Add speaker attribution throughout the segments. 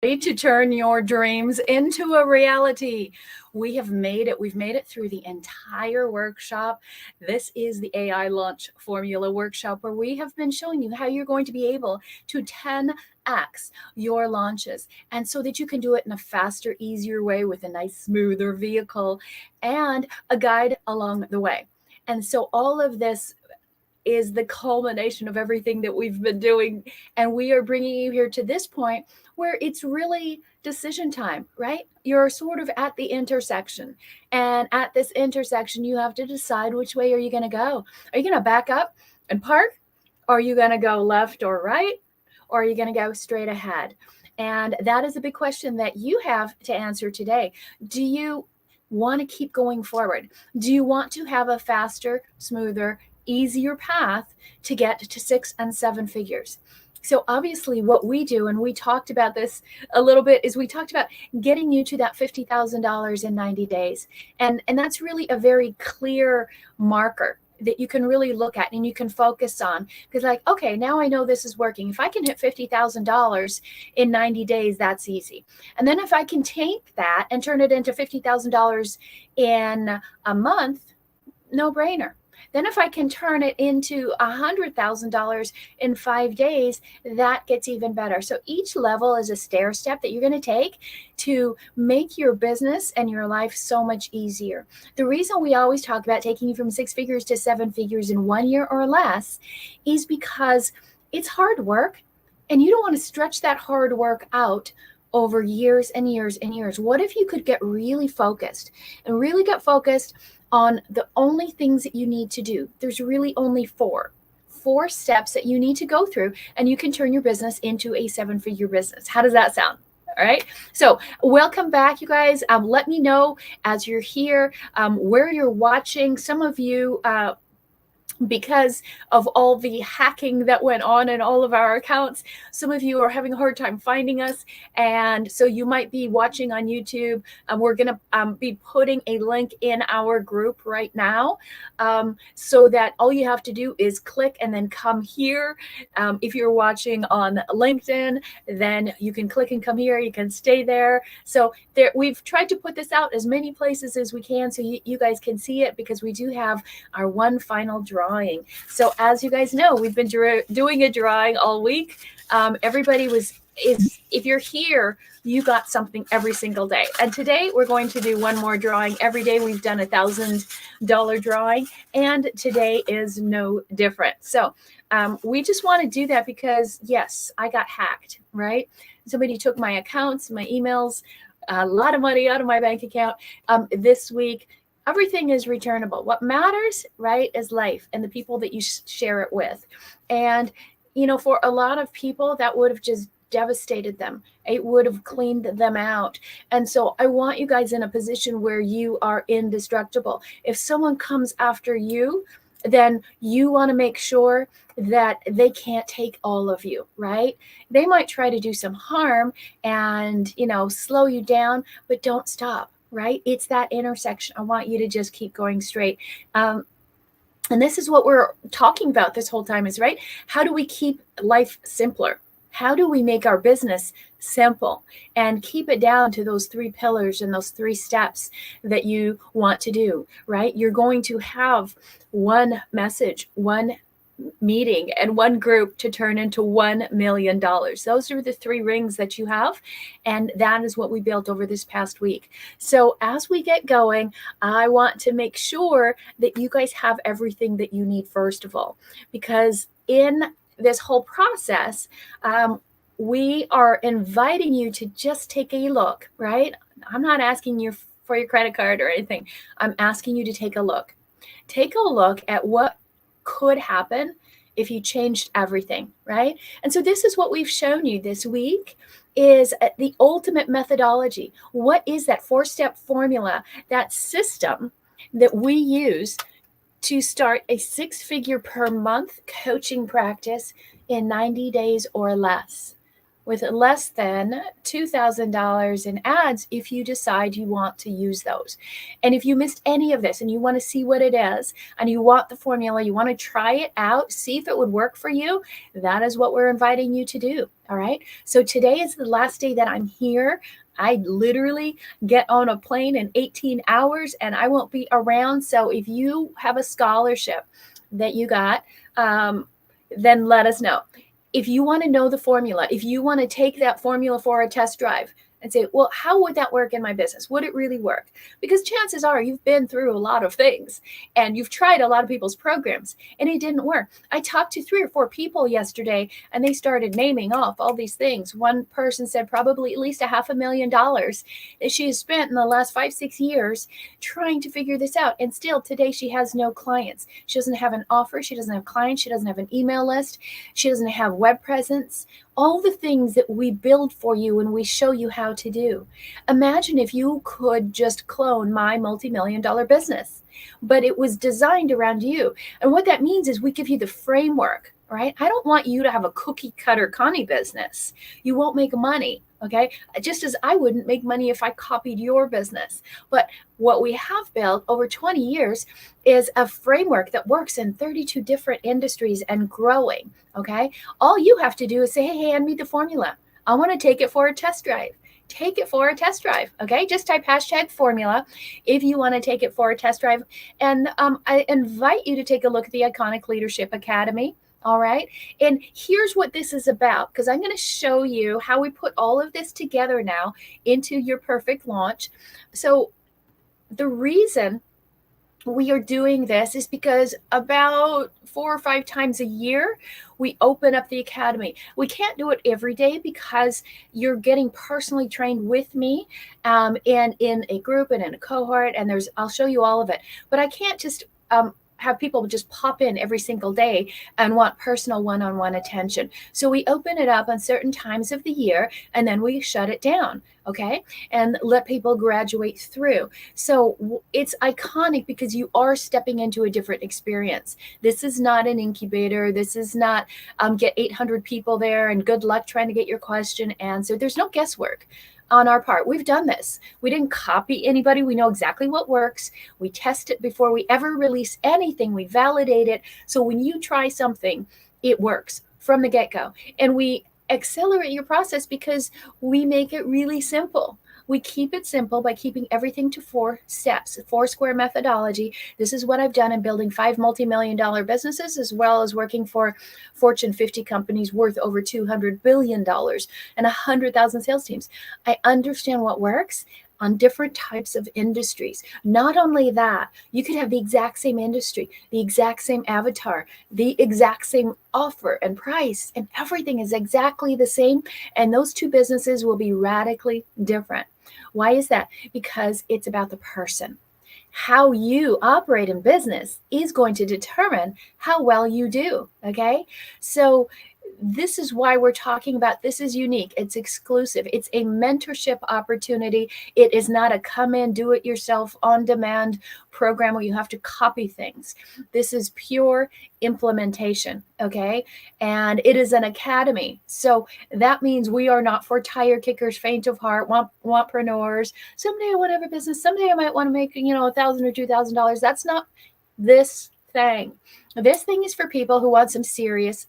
Speaker 1: to turn your dreams into a reality. We have made it. We've made it through the entire workshop. This is the AI Launch Formula Workshop, where we have been showing you how you're going to be able to 10x your launches, and so that you can do it in a faster, easier way with a nice, smoother vehicle and a guide along the way. And so all of this is the culmination of everything that we've been doing. And we are bringing you here to this point where it's really decision time, right? You're sort of at the intersection. And at this intersection, you have to decide which way are you going to go? Are you going to back up and park? Or are you going to go left or right? Or are you going to go straight ahead? And that is a big question that you have to answer today. Do you want to keep going forward? Do you want to have a faster, smoother, easier path to get to 6 and 7 figures? So obviously what we do, and we talked about this a little bit, is we talked about getting you to that $50,000 in 90 days. And that's really a very clear marker that you can really look at and you can focus on, because like, okay, now I know this is working. If I can hit $50,000 in 90 days, that's easy. And then if I can take that and turn it into $50,000 in a month, no brainer. Then if I can turn it into $100,000 in 5 days, that gets even better. So each level is a stair step that you're going to take to make your business and your life so much easier. The reason we always talk about taking you from 6 figures to 7 figures in 1 year or less is because it's hard work, and you don't want to stretch that hard work out over years and years and years. What if you could get really focused and really get focused on the only things that you need to do? There's really only four steps that you need to go through, and you can turn your business into a 7-figure business. How does that sound? All right. So welcome back, you guys. Let me know as you're here where you're watching. Some of you, because of all the hacking that went on in all of our accounts, some of you are having a hard time finding us. And so you might be watching on YouTube. We're going to be putting a link in our group right now, so that all you have to do is click and then come here. If you're watching on LinkedIn, then you can click and come here. You can stay there. So we've tried to put this out as many places as we can so you guys can see it, because we do have our one final drawing. So as you guys know, we've been doing a drawing all week. Everybody if you're here, you got something every single day. And today we're going to do one more drawing. Every day we've done $1,000 drawing, and today is no different. So we just want to do that because, yes, I got hacked, right? Somebody took my accounts, my emails, a lot of money out of my bank account this week. Everything is returnable. What matters, right, is life and the people that you share it with. And, for a lot of people, that would have just devastated them. It would have cleaned them out. And so I want you guys in a position where you are indestructible. If someone comes after you, then you want to make sure that they can't take all of you, right? They might try to do some harm and, slow you down, but don't stop. Right? It's that intersection. I want you to just keep going straight. And this is what we're talking about this whole time is, right? How do we keep life simpler? How do we make our business simple and keep it down to those 3 pillars and those 3 steps that you want to do, right? You're going to have one message, one meeting, and one group to turn into $1 million. Those are the 3 rings that you have. And that is what we built over this past week. So as we get going, I want to make sure that you guys have everything that you need, first of all, because in this whole process, we are inviting you to just take a look, right? I'm not asking you for your credit card or anything. I'm asking you to take a look. Take a look at what could happen if you changed everything, right? And so this is what we've shown you this week, is the ultimate methodology. What is that 4-step formula, that system that we use to start a 6-figure per month coaching practice in 90 days or less? with less than $2,000 in ads if you decide you want to use those. And if you missed any of this and you want to see what it is and you want the formula, you want to try it out, see if it would work for you, that is what we're inviting you to do. All right. So today is the last day that I'm here. I literally get on a plane in 18 hours and I won't be around. So if you have a scholarship that you got, then let us know. If you want to know the formula, if you want to take that formula for a test drive and say, well, how would that work in my business? Would it really work? Because chances are you've been through a lot of things and you've tried a lot of people's programs and it didn't work. I talked to 3 or 4 people yesterday and they started naming off all these things. One person said probably at least $500,000 that she has spent in the last 5-6 years trying to figure this out. And still today she has no clients. She doesn't have an offer. She doesn't have clients. She doesn't have an email list. She doesn't have web presence. All the things that we build for you and we show you how to do. Imagine if you could just clone my multi-million-dollar business, but it was designed around you. And what that means is we give you the framework, right? I don't want you to have a cookie cutter Connie business. You won't make money. Okay. Just as I wouldn't make money if I copied your business. But what we have built over 20 years is a framework that works in 32 different industries and growing. Okay. All you have to do is say, hey, hand me the formula. I want to take it for a test drive. Take it for a test drive. Okay. Just type #formula if you want to take it for a test drive. And I invite you to take a look at the Iconic Leadership Academy. All right. And here's what this is about, because I'm going to show you how we put all of this together now into your perfect launch. So the reason we are doing this is because about 4 or 5 times a year, we open up the academy. We can't do it every day because you're getting personally trained with me and in a group and in a cohort. And I'll show you all of it. But I can't just have people just pop in every single day and want personal one-on-one attention. So we open it up on certain times of the year and then we shut it down. Okay. And let people graduate through. So it's iconic because you are stepping into a different experience. This is not an incubator. This is not get 800 people there and good luck trying to get your question answered. There's no guesswork on our part. We've done this. We didn't copy anybody. We know exactly what works. We test it before we ever release anything. We validate it. So when you try something, it works from the get-go. And we accelerate your process because we make it really simple. We keep it simple by keeping everything to 4 steps, 4 square methodology. This is what I've done in building 5 multi-million-dollar businesses, as well as working for Fortune 50 companies worth over $200 billion and 100,000 sales teams. I understand what works on different types of industries. Not only that, you could have the exact same industry, the exact same avatar, the exact same offer and price, and everything is exactly the same. And those 2 businesses will be radically different. Why is that? Because it's about the person. How you operate in business is going to determine how well you do. Okay. So this is why we're talking about this is unique. It's exclusive. It's a mentorship opportunity. It is not a come in, do it yourself on demand program where you have to copy things. This is pure implementation. Okay. And it is an academy. So that means we are not for tire kickers, faint of heart, wantpreneurs. Someday I want to have a business. Someday I might want to make, $1,000 or $2,000. That's not this thing. This thing is for people who want some serious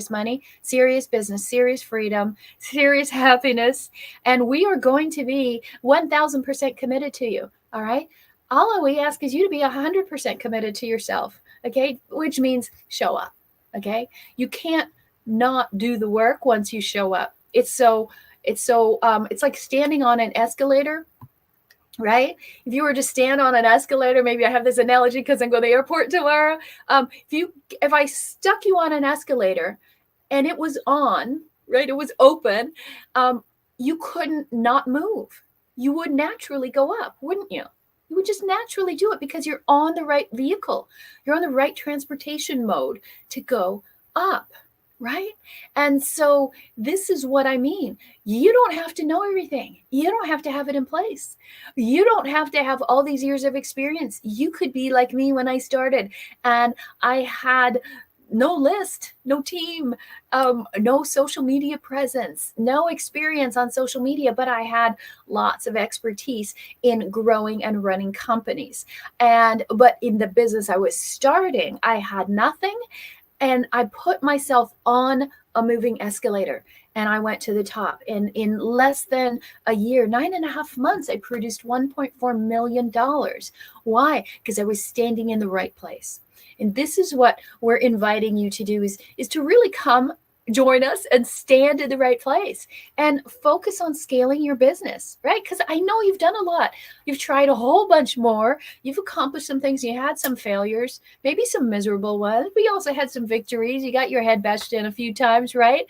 Speaker 1: money, serious business, serious freedom, serious happiness. And we are going to be 1,000% committed to you. All right. All we ask is you to be 100% committed to yourself. Okay. Which means show up. Okay. You can't not do the work once you show up. It's like standing on an escalator. Right? If you were to stand on an escalator, maybe I have this analogy because I'm going to the airport tomorrow. If I stuck you on an escalator and it was on, right? It was open. You couldn't not move. You would naturally go up, wouldn't you? You would just naturally do it because you're on the right vehicle. You're on the right transportation mode to go up. Right? And so this is what I mean. You don't have to know everything. You don't have to have it in place. You don't have to have all these years of experience. You could be like me when I started and I had no list, no team, no social media presence, no experience on social media, but I had lots of expertise in growing and running companies. But in the business I was starting, I had nothing, and I put myself on a moving escalator and I went to the top. And in less than a year, 9.5 months, I produced $1.4 million. Why? Because I was standing in the right place. And this is what we're inviting you to do is to really come join us and stand in the right place and focus on scaling your business, right? Because I know you've done a lot. You've tried a whole bunch more. You've accomplished some things. You had some failures, maybe some miserable ones, but you also had some victories. You got your head bashed in a few times, right?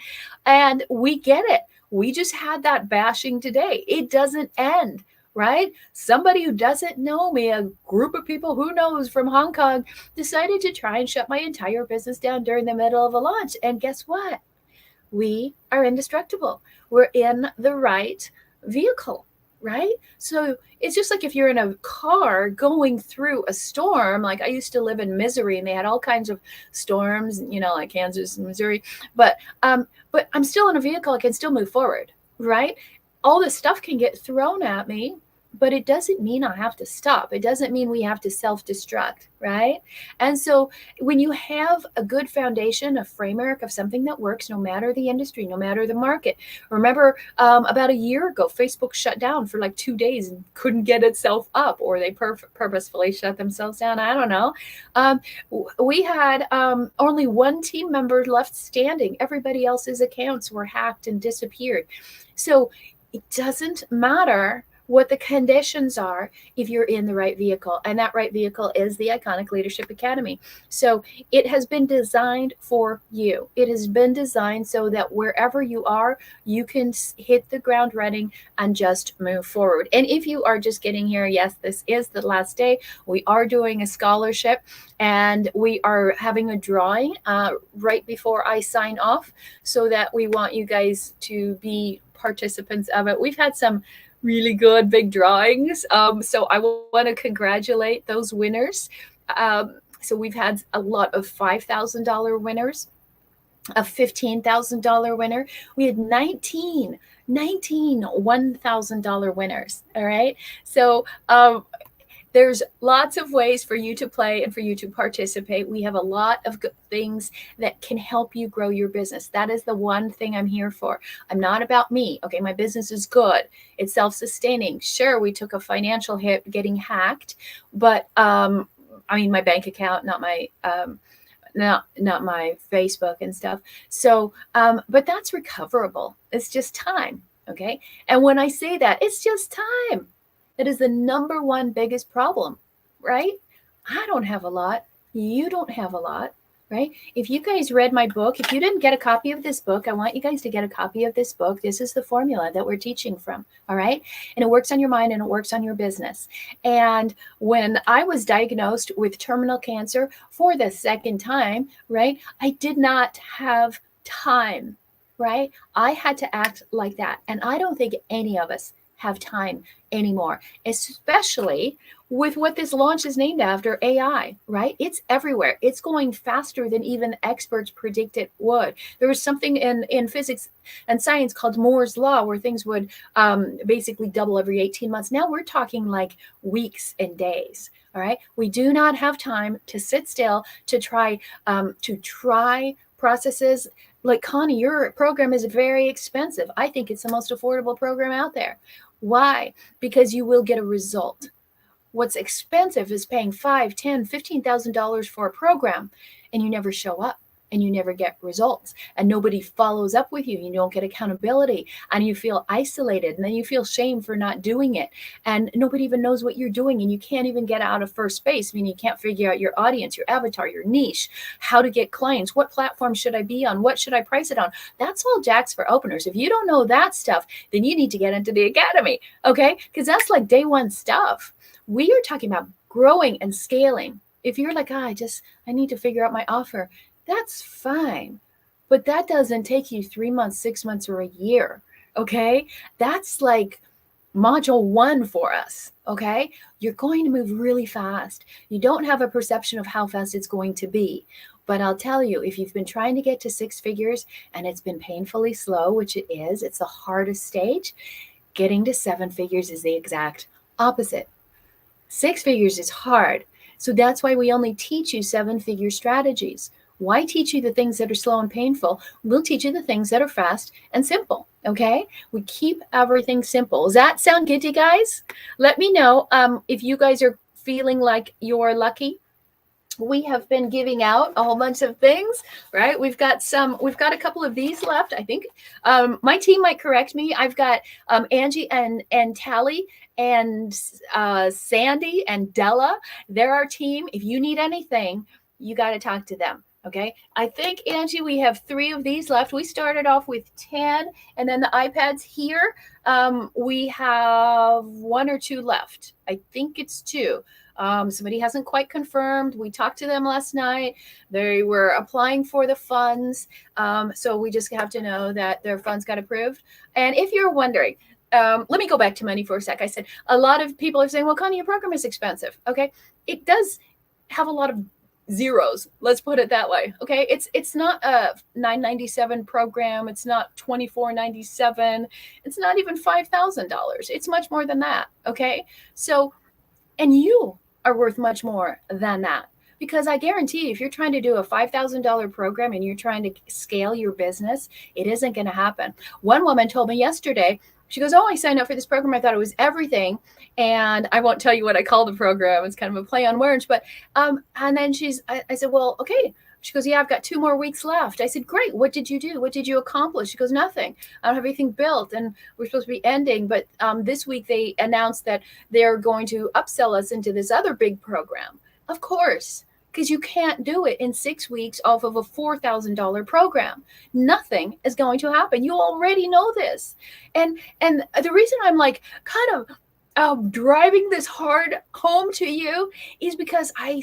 Speaker 1: And we get it. We just had that bashing today. It doesn't end, right? Somebody who doesn't know me, a group of people who knows from Hong Kong, decided to try and shut my entire business down during the middle of a launch. And guess what? We are indestructible. We're in the right vehicle, right? So it's just like if you're in a car going through a storm, like I used to live in Missouri and they had all kinds of storms, like Kansas and Missouri, but I'm still in a vehicle. I can still move forward, right? All this stuff can get thrown at me, but it doesn't mean I have to stop. It doesn't mean we have to self-destruct, right? And so when you have a good foundation, a framework of something that works, no matter the industry, no matter the market. Remember, about a year ago, Facebook shut down for like 2 days and couldn't get itself up, or they purposefully shut themselves down. I don't know. We had only one team member left standing. Everybody else's accounts were hacked and disappeared. So it doesn't matter what the conditions are if you're in the right vehicle. And that right vehicle is the Iconic Leadership Academy. So it has been designed for you. It has been designed so that wherever you are, you can hit the ground running and just move forward. And if you are just getting here, yes, this is the last day. We are doing a scholarship and we are having a drawing right before I sign off, so that we want you guys to be participants of it. We've had some really good big drawings. So I want to congratulate those winners. So we've had a lot of $5,000 winners, a $15,000 winner. We had 19 $1,000 winners. All right. So there's lots of ways for you to play and for you to participate. We have a lot of good things that can help you grow your business. That is the one thing I'm here for. I'm not about me. Okay, my business is good. It's self-sustaining. Sure, we took a financial hit getting hacked, but my bank account, not my not my Facebook and stuff. So, but that's recoverable. It's just time. Okay. And when I say that, it's just time. That is the number one biggest problem, right? I don't have a lot. You don't have a lot, right? If you guys read my book, if you didn't get a copy of this book, I want you guys to get a copy of this book. This is the formula that we're teaching from, all right? And it works on your mind and it works on your business. And when I was diagnosed with terminal cancer for the second time, right, I did not have time, right? I had to act like that. And I don't think any of us have time anymore, especially with what this launch is named after, AI, right? It's everywhere. It's going faster than even experts predict it would. There was something in physics and science called Moore's Law, where things would basically double every 18 months. Now we're talking like weeks and days. All right. We do not have time to sit still to try processes. Like, Connie, your program is very expensive. I think it's the most affordable program out there. Why? Because you will get a result. What's expensive is paying $5,000, $10,000, $15,000 for a program and you never show up and you never get results and nobody follows up with you. You don't get accountability and you feel isolated, and then you feel shame for not doing it. And nobody even knows what you're doing, and you can't even get out of first base. I mean, you can't figure out your audience, your avatar, your niche, how to get clients, what platform should I be on, what should I price it on. That's all jacks for openers. If you don't know that stuff, then you need to get into the academy, okay? Because that's like day one stuff. We are talking about growing and scaling. If you're like, I need to figure out my offer, that's fine. But that doesn't take you 3 months, 6 months, or a year. Okay. That's like module 1 for us, okay? You're going to move really fast. You don't have a perception of how fast it's going to be. But I'll tell you, if you've been trying to get to 6 figures and it's been painfully slow, which it is, it's the hardest stage, getting to 7 figures is the exact opposite. 6 figures is hard. So that's why we only teach you 7-figure strategies. Why teach you the things that are slow and painful? We'll teach you the things that are fast and simple. Okay? We keep everything simple. Does that sound good to you guys? Let me know if you guys are feeling like you're lucky. We have been giving out a whole bunch of things, right? We've got a couple of these left, I think. My team might correct me. I've got Angie and Tally and Sandy and Della. They're our team. If you need anything, you got to talk to them. Okay. I think, Angie, we have 3 of these left. We started off with 10, and then the iPads here. We have 1 or 2 left. I think it's 2. Somebody hasn't quite confirmed. We talked to them last night. They were applying for the funds. So we just have to know that their funds got approved. And if you're wondering, let me go back to money for a sec. I said, a lot of people are saying, well, Connie, your program is expensive. Okay. It does have a lot of zeros. Let's put it that way. Okay. It's not a $997 program. It's not $2497. It's not even $5,000. It's much more than that. Okay. So, and you are worth much more than that. Because I guarantee you, if you're trying to do a $5,000 program and you're trying to scale your business, it isn't going to happen. One woman told me yesterday, she goes, oh, I signed up for this program. I thought it was everything. And I won't tell you what I call the program. It's kind of a play on words. But, and then I said, well, okay. She goes, yeah, I've got 2 more weeks left. I said, great. What did you do? What did you accomplish? She goes, nothing. I don't have anything built. And we're supposed to be ending. But this week they announced that they're going to upsell us into this other big program. Of course, because you can't do it in 6 weeks off of a $4,000 program. Nothing is going to happen. You already know this. And the reason I'm like kind of driving this hard home to you is because I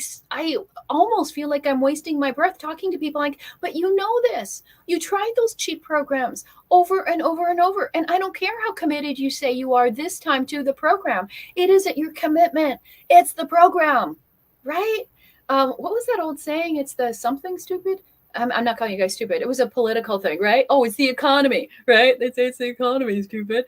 Speaker 1: almost feel like I'm wasting my breath talking to people like, but you know this. You tried those cheap programs over and over and over. And I don't care how committed you say you are this time to the program. It isn't your commitment. It's the program, right? What was that old saying? It's the something stupid. I'm not calling you guys stupid. It was a political thing, right? Oh, it's the economy, right? They say it's the economy, stupid.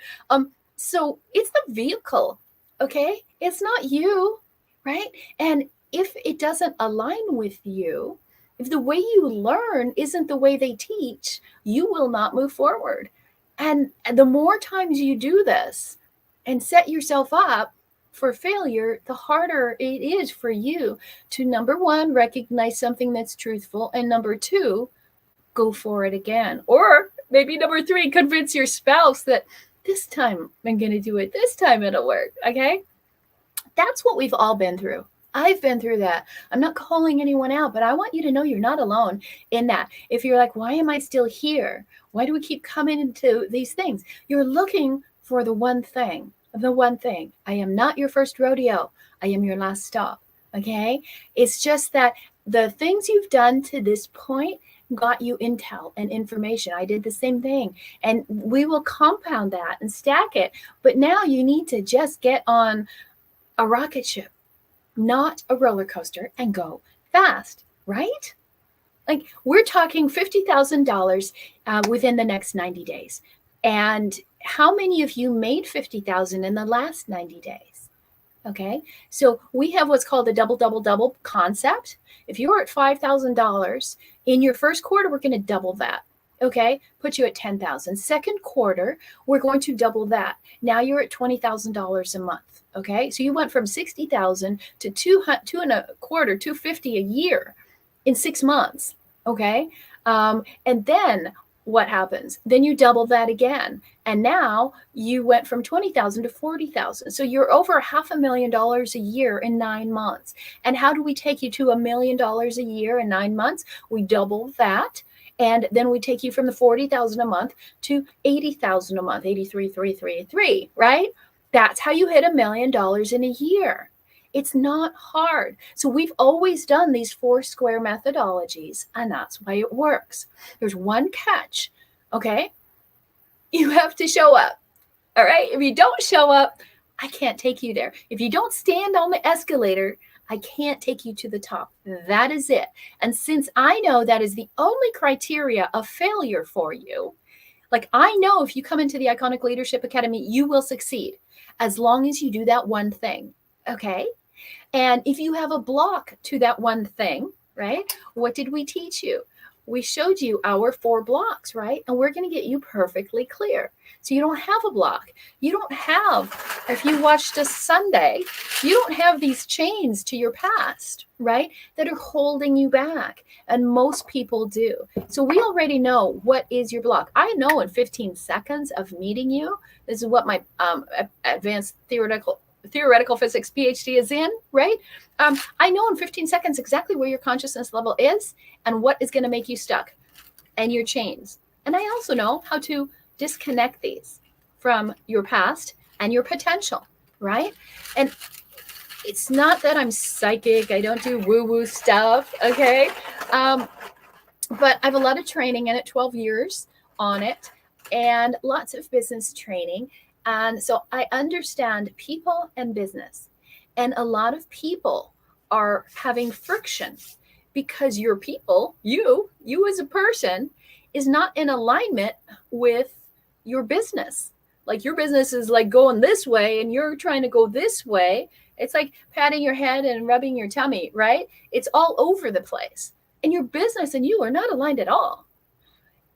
Speaker 1: So it's the vehicle, okay? It's not you, right? And if it doesn't align with you, if the way you learn isn't the way they teach, you will not move forward. And the more times you do this and set yourself up for failure, the harder it is for you to, number 1, recognize something that's truthful, and number 2, go for it again. Or maybe number 3, convince your spouse that this time I'm going to do it. This time it'll work. Okay. That's what we've all been through. I've been through that. I'm not calling anyone out, but I want you to know you're not alone in that. If you're like, why am I still here? Why do we keep coming into these things? You're looking for the one thing. The one thing. I am not your first rodeo. I am your last stop. Okay. It's just that the things you've done to this point got you intel and information. I did the same thing, and we will compound that and stack it. But now you need to just get on a rocket ship, not a roller coaster, and go fast, right? Like, we're talking $50,000 within the next 90 days. And how many of you made $50,000 in the last 90 days? Okay. So we have what's called the double, double, double concept. If you're at $5,000 in your first quarter, we're going to double that. Okay. Put you at 10,000. Second quarter, we're going to double that. Now you're at $20,000 a month. Okay. So you went from 60,000 to 250 a year in 6 months. Okay. And then what happens? Then you double that again. And now you went from 20,000 to 40,000. So you're over $500,000 a year in 9 months. And how do we take you to $1 million a year in 9 months? We double that. And then we take you from the 40,000 a month to 80,000 a month, 83,333, right? That's how you hit $1 million in a year. It's not hard. So we've always done these 4 square methodologies, and that's why it works. There's one catch, okay? You have to show up. All right. If you don't show up, I can't take you there. If you don't stand on the escalator, I can't take you to the top. That is it. And since I know that is the only criteria of failure for you, like I know if you come into the Iconic Leadership Academy, you will succeed as long as you do that one thing. Okay. And if you have a block to that one thing, right? What did we teach you? We showed you our 4 blocks, right? And we're going to get you perfectly clear. So you don't have a block. You don't have, if you watched a Sunday, you don't have these chains to your past, right? That are holding you back. And most people do. So we already know what is your block. I know in 15 seconds of meeting you, this is what my advanced theoretical physics PhD is in, right? I know in 15 seconds exactly where your consciousness level is and what is going to make you stuck and your chains. And I also know how to disconnect these from your past and your potential, right? And it's not that I'm psychic. I don't do woo-woo stuff, okay? But I have a lot of training in it, 12 years on it, and lots of business training. And so I understand people and business. And a lot of people are having friction because your people, you as a person, is not in alignment with your business. Like your business is like going this way and you're trying to go this way. It's like patting your head and rubbing your tummy, right? It's all over the place. And your business and you are not aligned at all.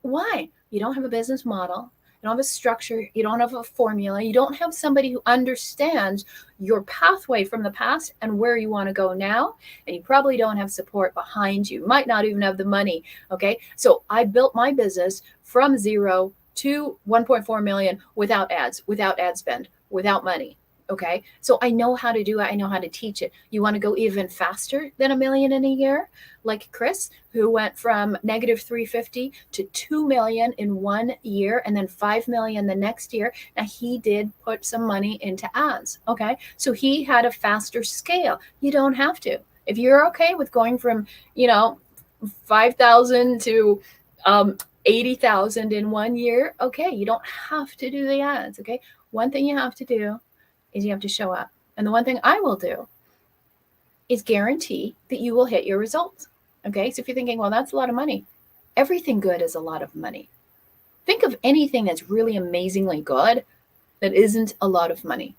Speaker 1: Why? You don't have a business model. You don't have a structure. You don't have a formula. You don't have somebody who understands your pathway from the past and where you want to go now. And you probably don't have support behind you. Might not even have the money. Okay. So I built my business from 0 to 1.4 million without ads, without ad spend, without money. Okay. So I know how to do it. I know how to teach it. You want to go even faster than 1 million in a year? Like Chris, who went from negative 350 to 2 million in 1 year and then 5 million the next year. Now he did put some money into ads. Okay. So he had a faster scale. You don't have to. If you're okay with going from, 5,000 to 80,000 in 1 year, okay, you don't have to do the ads. Okay. One thing you have to do is you have to show up. And the one thing I will do is guarantee that you will hit your results. Okay. So if you're thinking, well, that's a lot of money. Everything good is a lot of money. Think of anything that's really amazingly good that isn't a lot of money.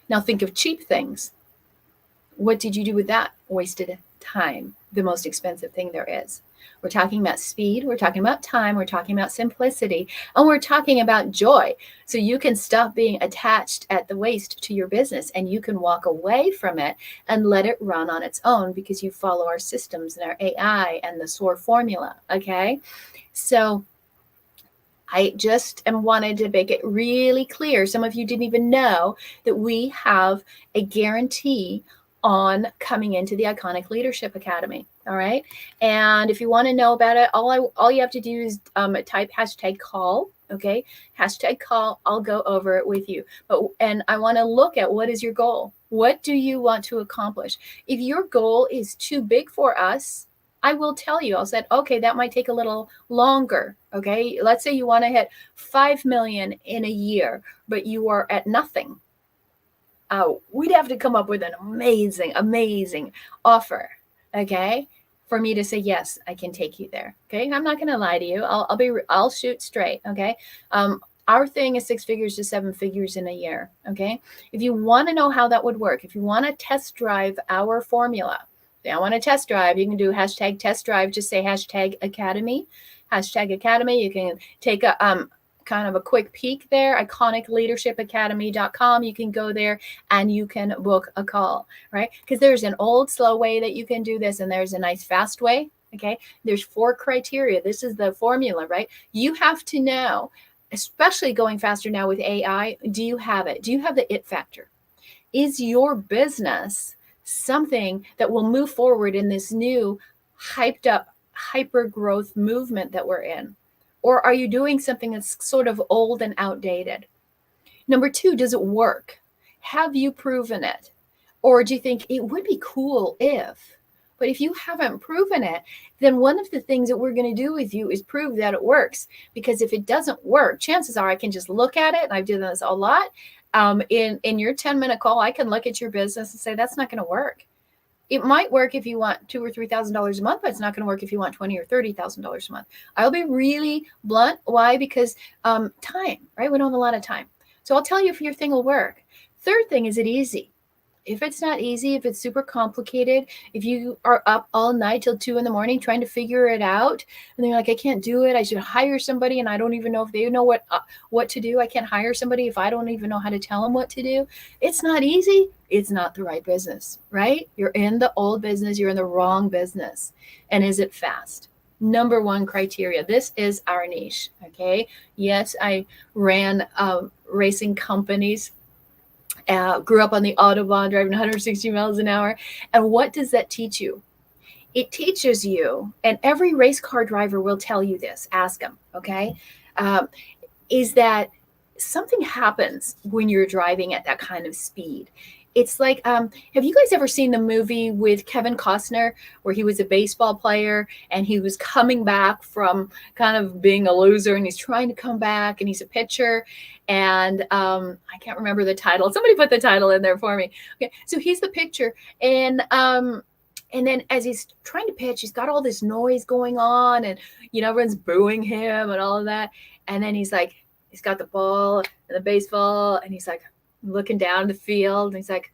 Speaker 1: Now think of cheap things. What did you do with that? Wasted time, the most expensive thing there is. We're talking about speed, we're talking about time, we're talking about simplicity, and we're talking about joy. So you can stop being attached at the waist to your business and you can walk away from it and let it run on its own because you follow our systems and our AI and the SOAR formula. Okay. So I just wanted to make it really clear. Some of you didn't even know that we have a guarantee on coming into the Iconic Leadership Academy. All right. And if you want to know about it, all you have to do is type #call. Okay. #call. I'll go over it with you. And I want to look at what is your goal? What do you want to accomplish? If your goal is too big for us, I will tell you, I'll say, okay, that might take a little longer. Okay. Let's say you want to hit 5 million in a year, but you are at nothing. We'd have to come up with an amazing offer. Okay. For me to say, yes, I can take you there. Okay. I'm not going to lie to you. I'll shoot straight. Okay. Our thing is 6 figures to 7 figures in a year. Okay. If you want to know how that would work, if you want to test drive our formula, I want to test drive, you can do #test drive. Just say #academy, #academy. You can take a, kind of a quick peek there, iconicleadershipacademy.com. You can go there and you can book a call, right? Because there's an old slow way that you can do this and there's a nice fast way. Okay. There's 4 criteria. This is the formula, right? You have to know, especially going faster now with AI. Do you have it? Do you have the it factor? Is your business something that will move forward in this new hyped up hyper growth movement that we're in? Or are you doing something that's sort of old and outdated? Number 2, does it work? Have you proven it? Or do you think it would be cool if, But if you haven't proven it, then one of the things that we're going to do with you is prove that it works. Because if it doesn't work, chances are I can just look at it, and I've done this a lot. In your 10-minute call, I can look at your business and say, that's not going to work. It might work if you want $2,000 or $3,000 a month, but it's not going to work if you want $20,000 or $30,000 a month. I'll be really blunt. Why? Because time, right? We don't have a lot of time. So I'll tell you if your thing will work. Third thing, is it easy? If it's not easy, if it's super complicated, if you are up all night till 2 a.m. trying to figure it out, and they're like, I can't do it, I should hire somebody, and I don't even know if they know what to do. I can't hire somebody if I don't even know how to tell them what to do. It's not easy. It's not the right business, right? You're in the old business. You're in the wrong business. And is it fast? Number one criteria. This is our niche. Okay. Yes, I ran racing companies. Grew up on the Autobahn driving 160 miles an hour. And what does that teach you? It teaches you, and every race car driver will tell you this, ask them, okay, is that something happens when you're driving at that kind of speed. It's like, have you guys ever seen the movie with Kevin Costner where he was a baseball player and he was coming back from kind of being a loser and he's trying to come back and he's a pitcher, and I can't remember the title. Somebody put the title in there for me. Okay, so he's the pitcher, and then as he's trying to pitch, he's got all this noise going on, and everyone's booing him and all of that. And then he's like, he's got the ball and the baseball, and he's like looking down the field, and he's like,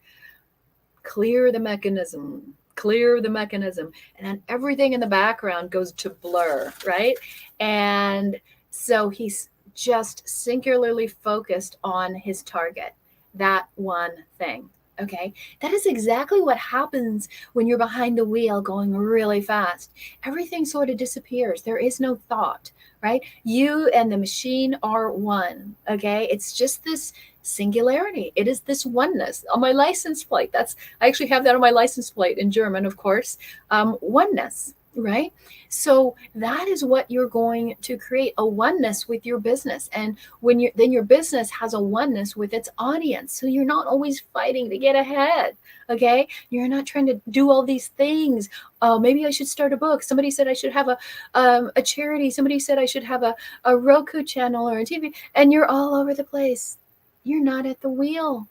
Speaker 1: clear the mechanism, clear the mechanism. And then everything in the background goes to blur, right? And so he's just singularly focused on his target, that one thing. Okay, that is exactly what happens when you're behind the wheel going really fast. Everything sort of disappears. There is no thought, right? You and the machine are one. Okay, it's just this singularity. It is this oneness. On my license plate, I actually have that on my license plate in German, of course. Oneness, right? So that is what you're going to create, a oneness with your business. And then your business has a oneness with its audience. So you're not always fighting to get ahead. Okay. You're not trying to do all these things. Oh, maybe I should start a book. Somebody said I should have a charity. Somebody said I should have a Roku channel or a TV, and you're all over the place. You're not at the wheel,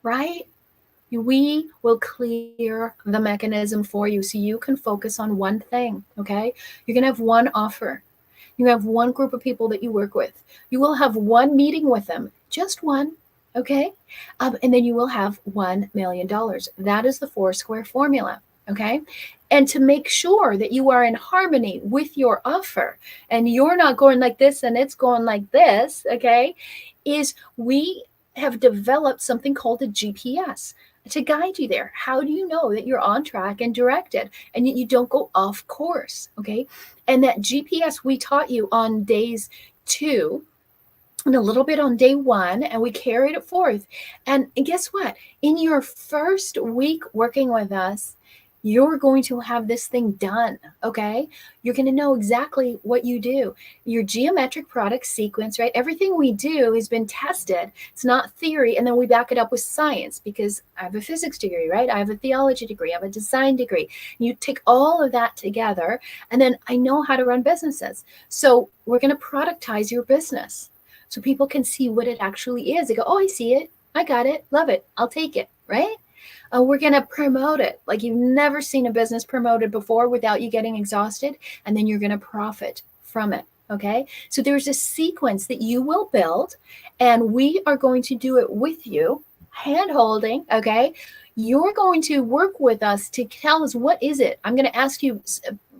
Speaker 1: right? We will clear the mechanism for you so you can focus on one thing, okay? You're going to have one offer. You have one group of people that you work with. You will have one meeting with them, just one, okay? And then you will have $1 million. That is the 4-square formula, okay? And to make sure that you are in harmony with your offer and you're not going like this and it's going like this, okay, is we have developed something called a GPS to guide you there. How do you know that you're on track and directed and you don't go off course? Okay. And that GPS we taught you on days 2 and a little bit on day 1, and we carried it forth. And guess what? In your first week working with us, you're going to have this thing done, okay? You're going to know exactly what you do. Your geometric product sequence, right? Everything we do has been tested. It's not theory, and then we back it up with science because I have a physics degree, right? I have a theology degree. I have a design degree. You take all of that together, and then I know how to run businesses. So we're going to productize your business so people can see what it actually is. They go, oh, I see it. I got it. Love it. I'll take it, right? We're going to promote it like you've never seen a business promoted before without you getting exhausted. And then you're going to profit from it. Okay. So there's a sequence that you will build, and we are going to do it with you, hand holding. Okay. You're going to work with us to tell us, what is it? I'm going to ask you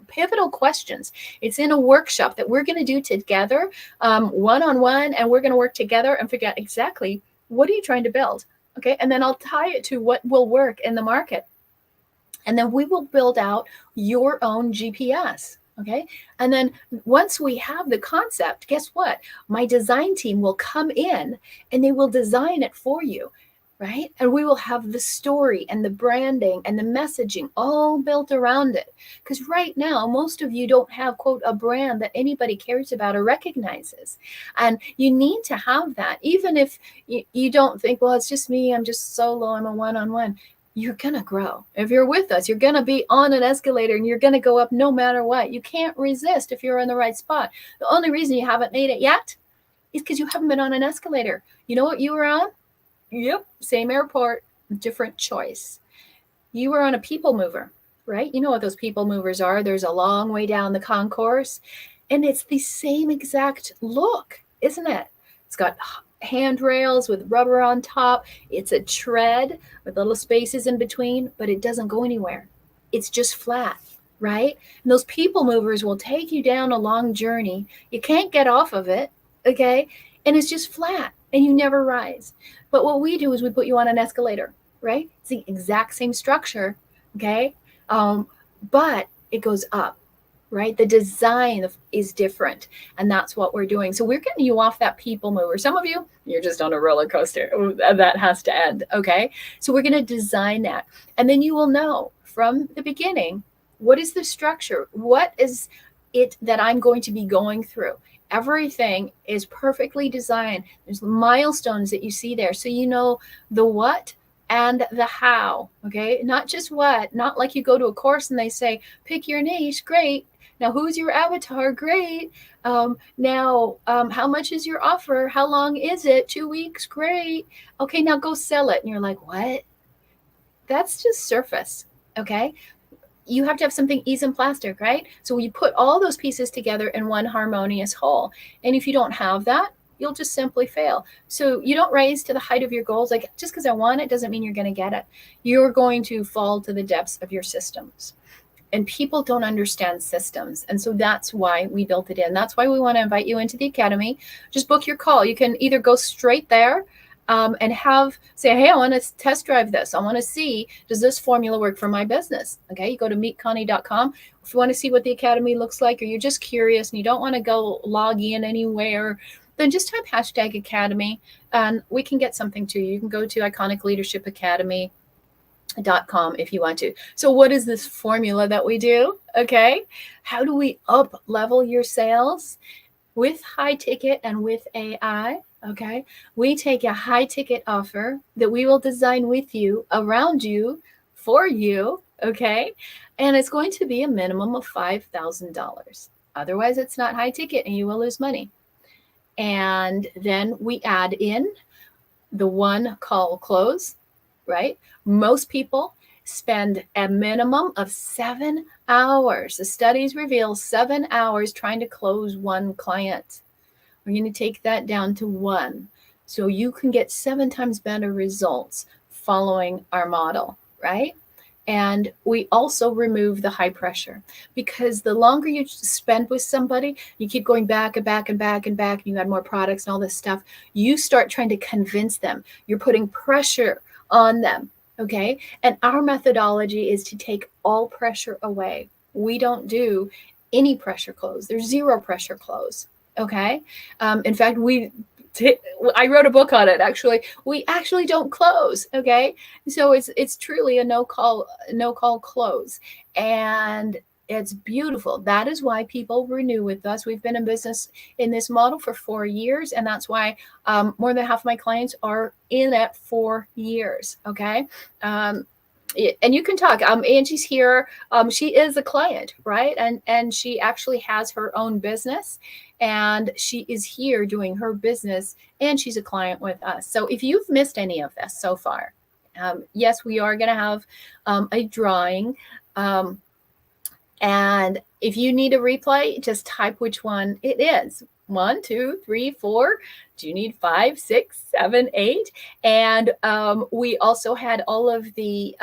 Speaker 1: pivotal questions. It's in a workshop that we're going to do together, one-on-one, and we're going to work together and figure out exactly what are you trying to build. Okay. And then I'll tie it to what will work in the market. And then we will build out your own GPS. Okay. And then once we have the concept, guess what? My design team will come in and they will design it for you. Right. And we will have the story and the branding and the messaging all built around it. Because right now, most of you don't have, quote, a brand that anybody cares about or recognizes. And you need to have that, even if you don't think, well, it's just me. I'm just solo. I'm a one-on-one. you're going to grow. If you're with us, you're going to be on an escalator and you're going to go up no matter what. You can't resist if you're in the right spot. The only reason you haven't made it yet is because you haven't been on an escalator. You know what you were on? Yep, same airport, different choice. You were on a people mover, right? You know what those people movers are. There's a long way down the concourse, and it's the same exact look, isn't it? It's got handrails with rubber on top. It's a tread with little spaces in between, but it doesn't go anywhere. It's just flat, right? And those people movers will take you down a long journey. You can't get off of it, okay? And it's just flat and you never rise. But what we do is we put you on an escalator, right? It's the exact same structure, okay? But it goes up, right? The design is different, and that's what we're doing. So we're getting you off that people mover. Some of you, you're just on a roller coaster. That has to end, okay? So we're going to design that, and then you will know from the beginning, what is the structure? What is it that I'm going to be going through? Everything is perfectly designed. There's milestones that you see there, so you know the what and the how, okay? Not just what, not like you go to a course and they say, pick your niche, great. Now, who's your avatar? Great. Now, how much is your offer? How long is it? 2 weeks? Great. Okay, now go sell it. And you're like, what? That's just surface, okay? You have to have something ease and plastic, right? So you put all those pieces together in one harmonious whole. And if you don't have that, you'll just simply fail. So you don't raise to the height of your goals. Like, just because I want it doesn't mean you're going to get it. You're going to fall to the depths of your systems. And people don't understand systems. And so that's why we built it in. That's why we want to invite you into the academy. Just book your call. You can either go straight there and say, hey, I want to test drive this. I want to see, does this formula work for my business? Okay, you go to meetconnie.com. If you want to see what the academy looks like, or you're just curious and you don't want to go log in anywhere, then just type #academy and we can get something to you. You can go to iconicleadershipacademy.com if you want to. So what is this formula that we do? Okay, how do we up level your sales with high ticket and with AI? Okay, we take a high ticket offer that we will design with you, around you, for you, okay, and it's going to be a minimum of $5,000. Otherwise it's not high ticket and you will lose money. And then we add in the one call close, right? Most people spend a minimum of 7 hours. The studies reveal 7 hours trying to close one client. We're going to take that down to 1. So you can get 7 times better results following our model, right? And we also remove the high pressure, because the longer you spend with somebody, you keep going back and back and back and back, and you add more products and all this stuff, you start trying to convince them. You're putting pressure on them, okay? And our methodology is to take all pressure away. We don't do any pressure close. There's 0 pressure close, okay? In fact, I wrote a book on it, actually. We actually don't close, okay? So it's truly a no call close. And it's beautiful. That is why people renew with us. We've been in business in this model for 4 years, and that's why more than half of my clients are in it 4 years, okay? And you can talk. Angie's here. She is a client, right? And she actually has her own business, and she is here doing her business, and she's a client with us. So if you've missed any of this so far, yes, we are going to have a drawing. And if you need a replay, just type which one it is. 1, 2, 3, 4. Do you need 5, 6, 7, 8? And we also had all of the,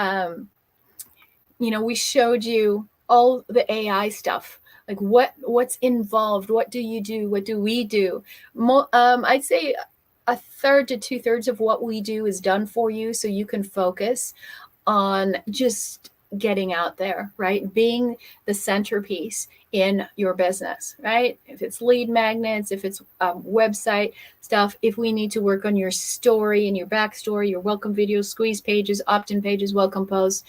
Speaker 1: we showed you all the AI stuff, like what's involved, what do you do, what do we do? I'd say 1/3 to 2/3 of what we do is done for you, so you can focus on just getting out there, right? Being the centerpiece in your business, right? If it's lead magnets, if it's website stuff, if we need to work on your story and your backstory, your welcome videos, squeeze pages, opt-in pages, welcome posts,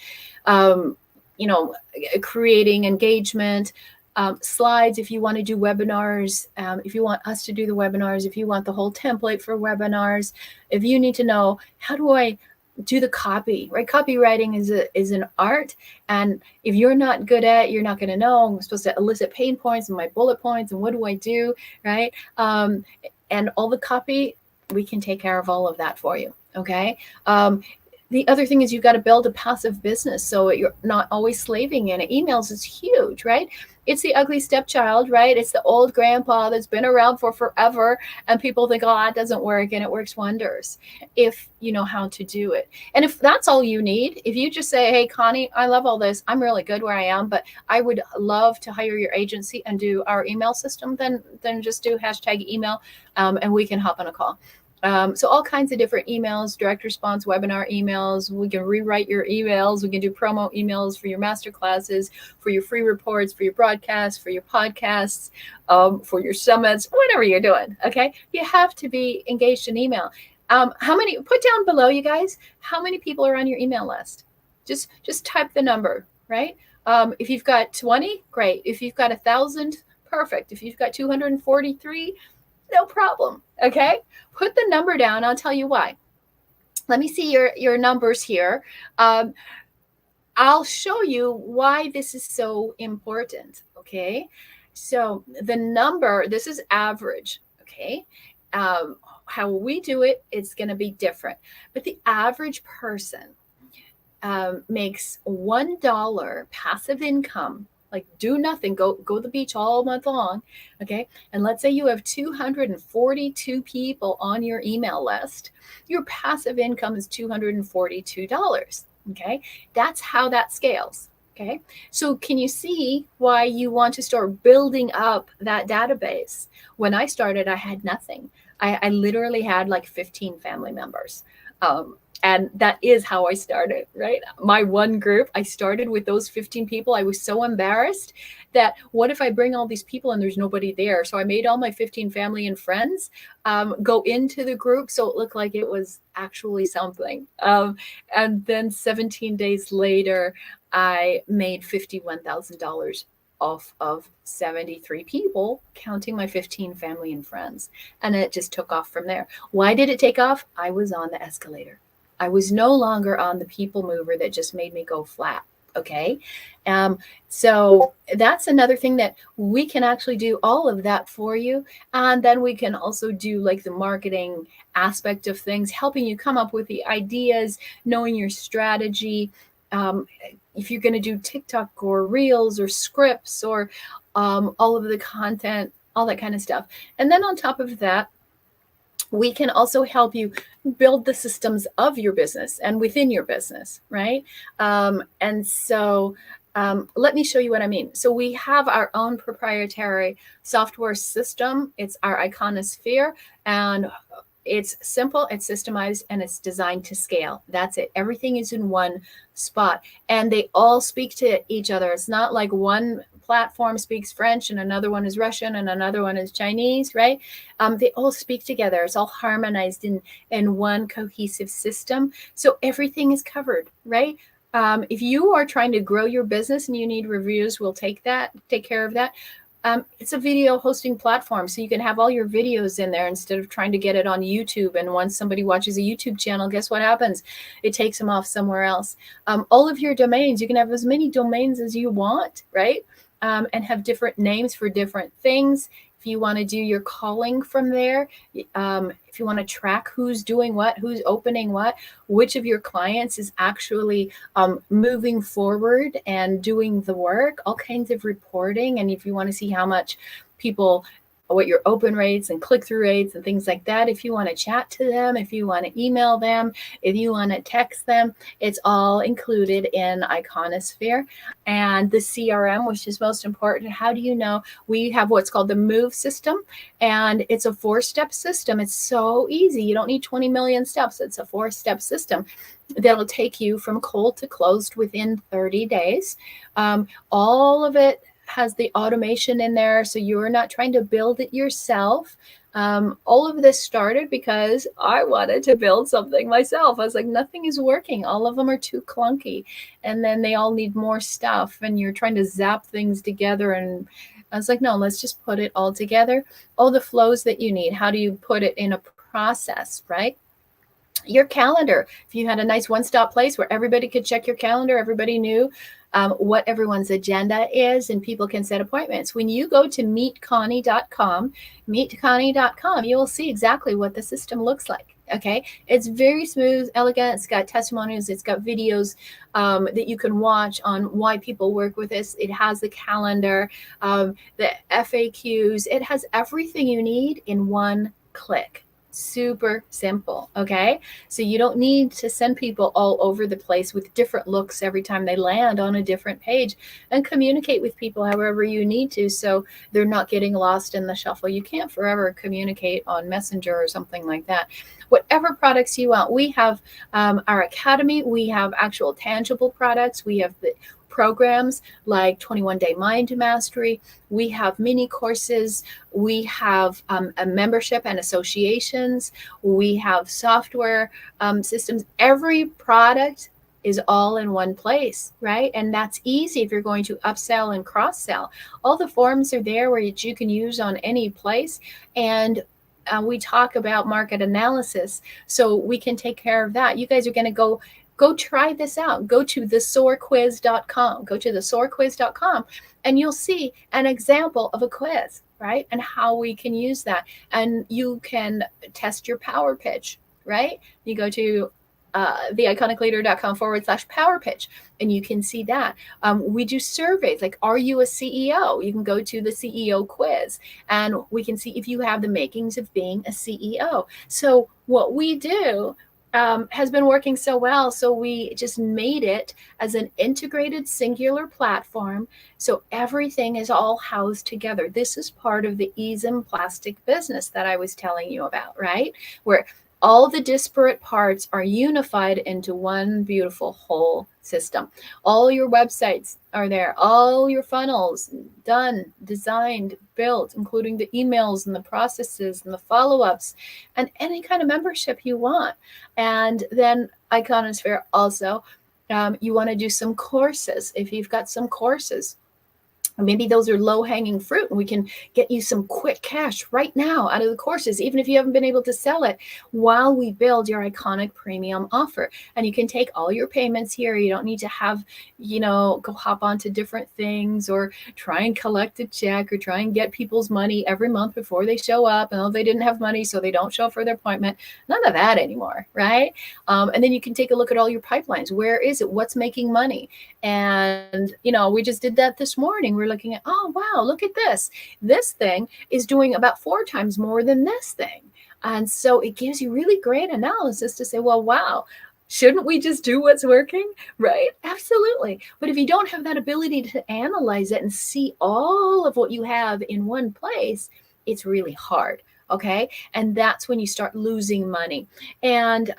Speaker 1: creating engagement, slides, if you want to do webinars, if you want us to do the webinars, if you want the whole template for webinars, if you need to know, how do I do the copy, right? Copywriting is an art, and if you're not good at it, you're not going to know. I'm supposed to elicit pain points and my bullet points, and what do I do, right? And all the copy, we can take care of all of that for you. Okay. The other thing is you've got to build a passive business so you're not always slaving in it. Emails is huge, right? It's the ugly stepchild, right? It's the old grandpa that's been around for forever, and people think, oh, that doesn't work, and it works wonders if you know how to do it. And if that's all you need, if you just say, hey, Connie, I love all this, I'm really good where I am, but I would love to hire your agency and do our email system, then just do #email, and we can hop on a call. So all kinds of different emails, direct response, webinar emails. We can rewrite your emails. We can do promo emails for your master classes, for your free reports, for your broadcasts, for your podcasts, for your summits, whatever you're doing. Okay. You have to be engaged in email. How many, put down below, you guys, how many people are on your email list? Just type the number, right? If you've got 20, great. If you've got 1,000, perfect. If you've got 243, no problem. Okay. Put the number down. I'll tell you why. Let me see your numbers here. I'll show you why this is so important. Okay. So the number, this is average. Okay. How we do it, it's going to be different. But the average person makes $1 passive income, like do nothing, go to the beach all month long. Okay. And let's say you have 242 people on your email list. Your passive income is $242. Okay. That's how that scales. Okay. So can you see why you want to start building up that database? When I started, I had nothing. I literally had like 15 family members. And that is how I started, right? My one group, I started with those 15 people. I was so embarrassed that what if I bring all these people and there's nobody there? So I made all my 15 family and friends go into the group so it looked like it was actually something. And then 17 days later, I made $51,000 off of 73 people, counting my 15 family and friends. And it just took off from there. Why did it take off? I was on the escalator. I was no longer on the people mover that just made me go flat. Okay. So that's another thing that we can actually do all of that for you. And then we can also do like the marketing aspect of things, helping you come up with the ideas, knowing your strategy. If you're going to do TikTok or Reels or scripts or all of the content, all that kind of stuff. And then on top of that, we can also help you build the systems of your business and within your business, right? And so let me show you what I mean. So we have our own proprietary software system. It's our Iconosphere, and it's simple, it's systemized, and it's designed to scale. That's it. Everything is in one spot, and they all speak to each other. It's not like one platform speaks French and another one is Russian and another one is Chinese, right? They all speak together. It's all harmonized in one cohesive system. So everything is covered, right? If you are trying to grow your business and you need reviews, we'll take care of that. It's a video hosting platform, so you can have all your videos in there instead of trying to get it on YouTube. And once somebody watches a YouTube channel, guess what happens? It takes them off somewhere else. All of your domains, you can have as many domains as you want, right? And have different names for different things. If you want to do your calling from there, if you want to track who's doing what, who's opening what, which of your clients is actually moving forward and doing the work, all kinds of reporting. And if you want to see how much people, what your open rates and click-through rates and things like that, if you want to chat to them, if you want to email them, if you want to text them, it's all included in Iconosphere. And the CRM, which is most important, how do you know? We have what's called the Move system, and it's a 4-step system. It's so easy. You don't need 20 million steps. It's a 4-step system that'll take you from cold to closed within 30 days. All of it has the automation in there, so you're not trying to build it yourself. All of this started because I wanted to build something myself. I was like, nothing is working. All of them are too clunky. And then they all need more stuff, and you're trying to zap things together. And I was like, no, let's just put it all together. All the flows that you need. How do you put it in a process, right? Your calendar. If you had a nice one-stop place where everybody could check your calendar, everybody knew what everyone's agenda is, and people can set appointments. When you go to meetconnie.com, you will see exactly what the system looks like. Okay, it's very smooth, elegant. It's got testimonials, it's got videos that you can watch on why people work with this. It has the calendar, the FAQs. It has everything you need in one click. Super simple. Okay, so you don't need to send people all over the place with different looks every time they land on a different page, and communicate with people however you need to, so they're not getting lost in the shuffle. You can't forever communicate on Messenger or something like that. Whatever products you want, we have our academy, we have actual tangible products, we have the programs like 21 Day Mind Mastery, we have mini courses, we have a membership and associations, we have software systems. Every product is all in one place, right? And that's easy if you're going to upsell and cross sell. All the forms are there where you can use on any place. And we talk about market analysis, so we can take care of that. You guys are going to go try this out. Go to thesoarquiz.com. Go to thesoarquiz.com, and you'll see an example of a quiz, right? And how we can use that. And you can test your power pitch, right? You go to theiconicleader.com/power pitch, and you can see that. We do surveys like, are you a CEO? You can go to the CEO quiz, and we can see if you have the makings of being a CEO. So what we do has been working so well, so we just made it as an integrated singular platform, so everything is all housed together. This is part of the ESM plastic business that I was telling you about, right? Where all the disparate parts are unified into one beautiful whole system. All your websites are there, all your funnels done, designed, built, including the emails and the processes and the follow-ups and any kind of membership you want. And then Iconosphere also, you want to do some courses. If you've got some courses, maybe those are low-hanging fruit, and we can get you some quick cash right now out of the courses, even if you haven't been able to sell it, while we build your iconic premium offer. And you can take all your payments here. You don't need to have, go hop onto different things or try and collect a check or try and get people's money every month before they show up. And they didn't have money, so they don't show up for their appointment. None of that anymore, right? And then you can take a look at all your pipelines. Where is it? What's making money? And, we just did that this morning. We're looking at, oh, wow, look at this. This thing is doing about 4 times more than this thing. And so it gives you really great analysis to say, well, wow, shouldn't we just do what's working? Right? Absolutely. But if you don't have that ability to analyze it and see all of what you have in one place, it's really hard. Okay. And that's when you start losing money. And,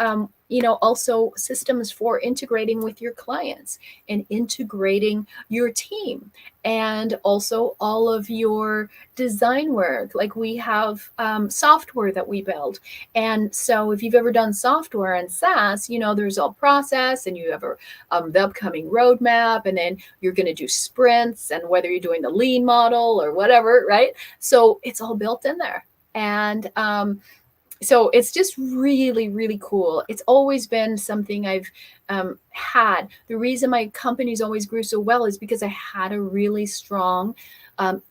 Speaker 1: also systems for integrating with your clients and integrating your team, and also all of your design work. Like we have software that we build. And so if you've ever done software and SaaS, there's a process, and you have the upcoming roadmap, and then you're going to do sprints, and whether you're doing the lean model or whatever, right? So it's all built in there. And so it's just really, really cool. It's always been something I've had. The reason my companies always grew so well is because I had a really strong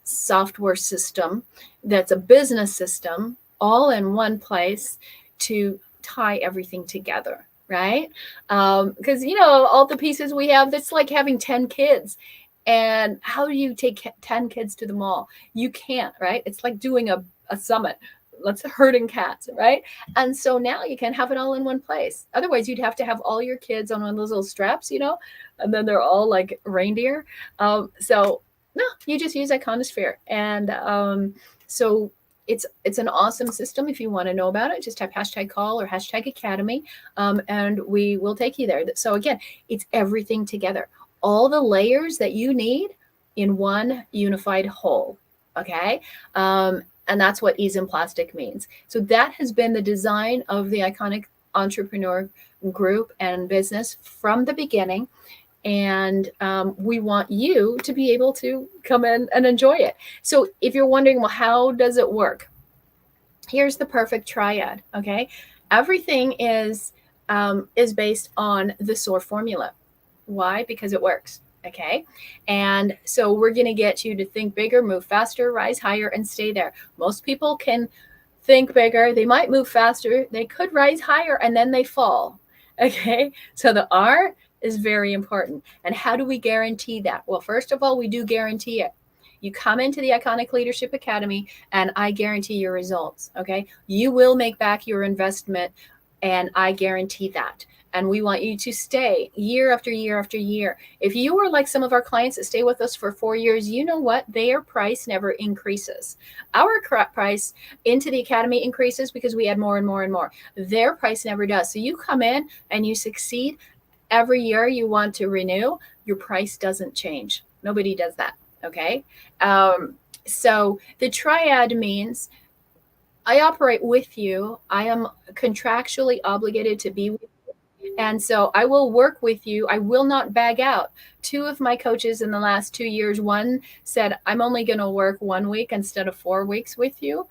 Speaker 1: software system that's a business system all in one place to tie everything together, right? Because, all the pieces we have, it's like having 10 kids. And how do you take 10 kids to the mall? You can't, right? It's like doing a summit. Let's herding cats, right? And so now you can have it all in one place. Otherwise, you'd have to have all your kids on one of those little straps, and then they're all like reindeer. So no, you just use Iconosphere. And so it's an awesome system. If you want to know about it, just type #call or #academy, and we will take you there. So again, it's everything together. All the layers that you need in one unified whole. Okay. And that's what ESM Plastic means. So that has been the design of the Iconic Entrepreneur Group and business from the beginning. And we want you to be able to come in and enjoy it. So if you're wondering, well, how does it work? Here's the perfect triad, okay? Everything is based on the SOAR formula. Why? Because it works. Okay. And so we're going to get you to think bigger, move faster, rise higher, and stay there. Most people can think bigger. They might move faster. They could rise higher and then they fall. Okay. So the R is very important. And how do we guarantee that? Well, first of all, we do guarantee it. You come into the Iconic Leadership Academy and I guarantee your results. Okay. You will make back your investment and I guarantee that. And we want you to stay year after year after year. If you are like some of our clients that stay with us for 4 years, you know what? Their price never increases. Our price into the academy increases because we add more and more and more. Their price never does. So you come in and you succeed. Every year you want to renew, your price doesn't change. Nobody does that. Okay. So the triad means I operate with you. I am contractually obligated to be with you. And so I will work with you. I will not bag out. 2 of my coaches in the last 2 years, one said, I'm only going to work 1 week instead of 4 weeks with you.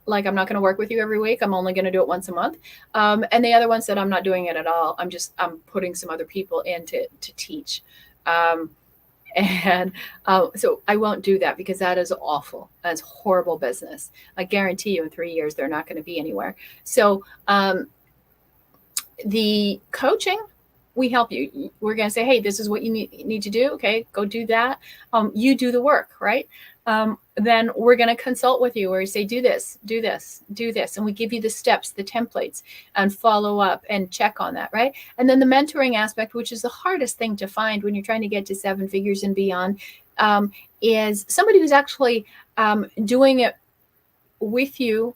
Speaker 1: Like, I'm not going to work with you every week. I'm only going to do it once a month. And the other one said, I'm not doing it at all. I'm putting some other people in to teach. And so I won't do that because that is awful. That's horrible business. I guarantee you in 3 years, they're not going to be anywhere. So the coaching, we help you. We're going to say, hey, this is what you need to do. Okay, go do that. You do the work, right? Then we're going to consult with you where you say, do this, do this, do this. And we give you the steps, the templates, and follow up and check on that, right? And then the mentoring aspect, which is the hardest thing to find when you're trying to get to 7 figures and beyond, is somebody who's actually doing it with you,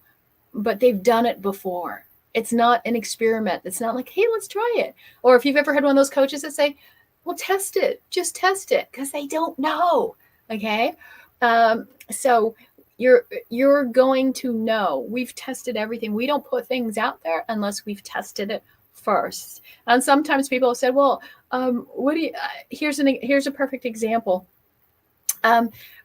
Speaker 1: but they've done it before. It's not an experiment. It's not like, hey, let's try it. Or if you've ever had one of those coaches that say, well, test it, just test it, because they don't know. Okay. So you're going to know. We've tested everything. We don't put things out there unless we've tested it first. And sometimes people have said, well, what do you, here's a perfect example.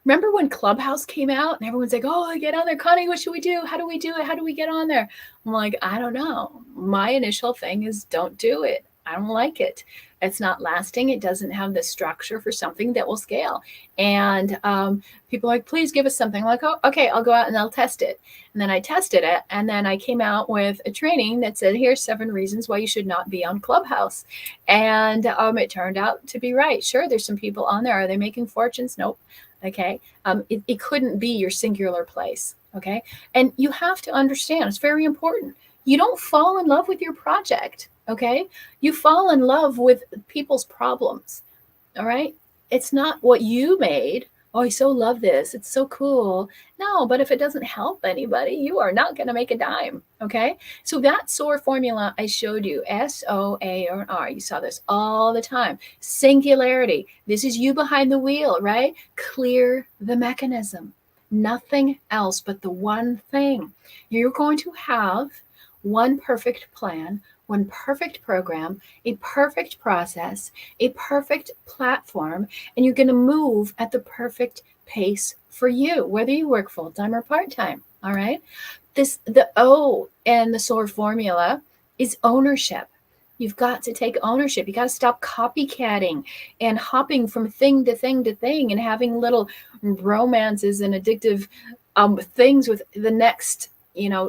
Speaker 1: Remember when Clubhouse came out and everyone's like, oh, get on there, Connie, what should we do? How do we do it? How do we get on there? I'm like, I don't know. My initial thing is don't do it. I don't like it. It's not lasting. It doesn't have the structure for something that will scale. And people are like, please give us something. I'm like, oh, okay, I'll go out and I'll test it. And then I tested it. And then I came out with a training that said, here's 7 reasons why you should not be on Clubhouse. And it turned out to be right. Sure, there's some people on there. Are they making fortunes? Nope. Okay. It couldn't be your singular place. Okay. And you have to understand, it's very important. You don't fall in love with your project. Okay. You fall in love with people's problems. All right. It's not what you made. Oh, I so love this. It's so cool. No, but if it doesn't help anybody, you are not going to make a dime. Okay. So that SOAR formula I showed you, SOAR, you saw this all the time. Singularity. This is you behind the wheel, right? Clear the mechanism. Nothing else but the one thing. You're going to have one perfect plan, one perfect program, a perfect process, a perfect platform, and you're going to move at the perfect pace for you, whether you work full-time or part-time. All right. The O in the SOAR formula is ownership. You've got to take ownership. You got to stop copycatting and hopping from thing to thing to thing and having little romances and addictive things with the next,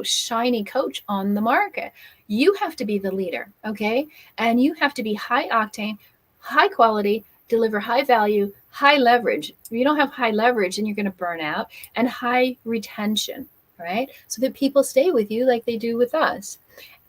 Speaker 1: shiny coach on the market. You have to be the leader, okay? And you have to be high octane, high quality, deliver high value, high leverage. If you don't have high leverage, then you're going to burn out, and high retention, right? So that people stay with you like they do with us.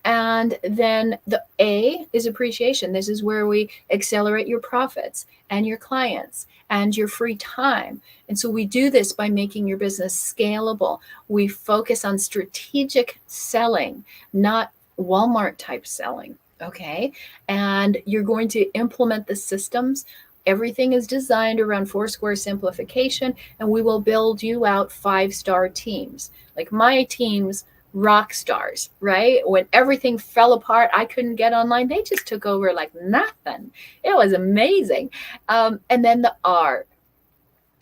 Speaker 1: And then the A is appreciation. This is where we accelerate your profits and your clients and your free time. And so we do this by making your business scalable. We focus on strategic selling, not Walmart type selling. Okay. And you're going to implement the systems. Everything is designed around 4 square simplification, and we will build you out 5-star teams. Like my teams, rock stars, right? When everything fell apart, I couldn't get online. They just took over like nothing. It was amazing. And then the R.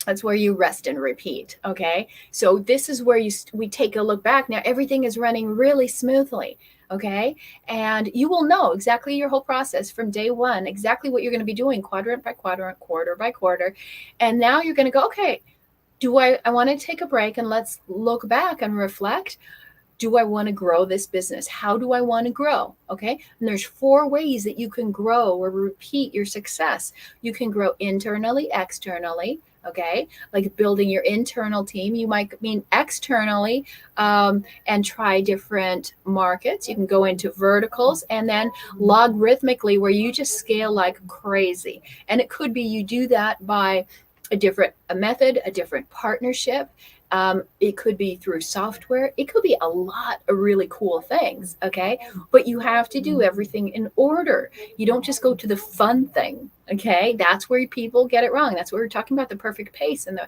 Speaker 1: That's where you rest and repeat. Okay. So this is where we take a look back. Now everything is running really smoothly. Okay. And you will know exactly your whole process from day one, exactly what you're going to be doing quadrant by quadrant, quarter by quarter. And now you're going to go, okay, I want to take a break and let's look back and reflect. Do I want to grow this business? How do I want to grow? Okay. And there's 4 ways that you can grow or repeat your success. You can grow internally, externally. Okay. Like building your internal team. You might mean externally and try different markets. You can go into verticals and then logarithmically where you just scale like crazy. And it could be you do that by a method, a different partnership. It could be through software. It could be a lot of really cool things. Okay. But you have to do everything in order. You don't just go to the fun thing. Okay. That's where people get it wrong. That's where we're talking about the perfect pace and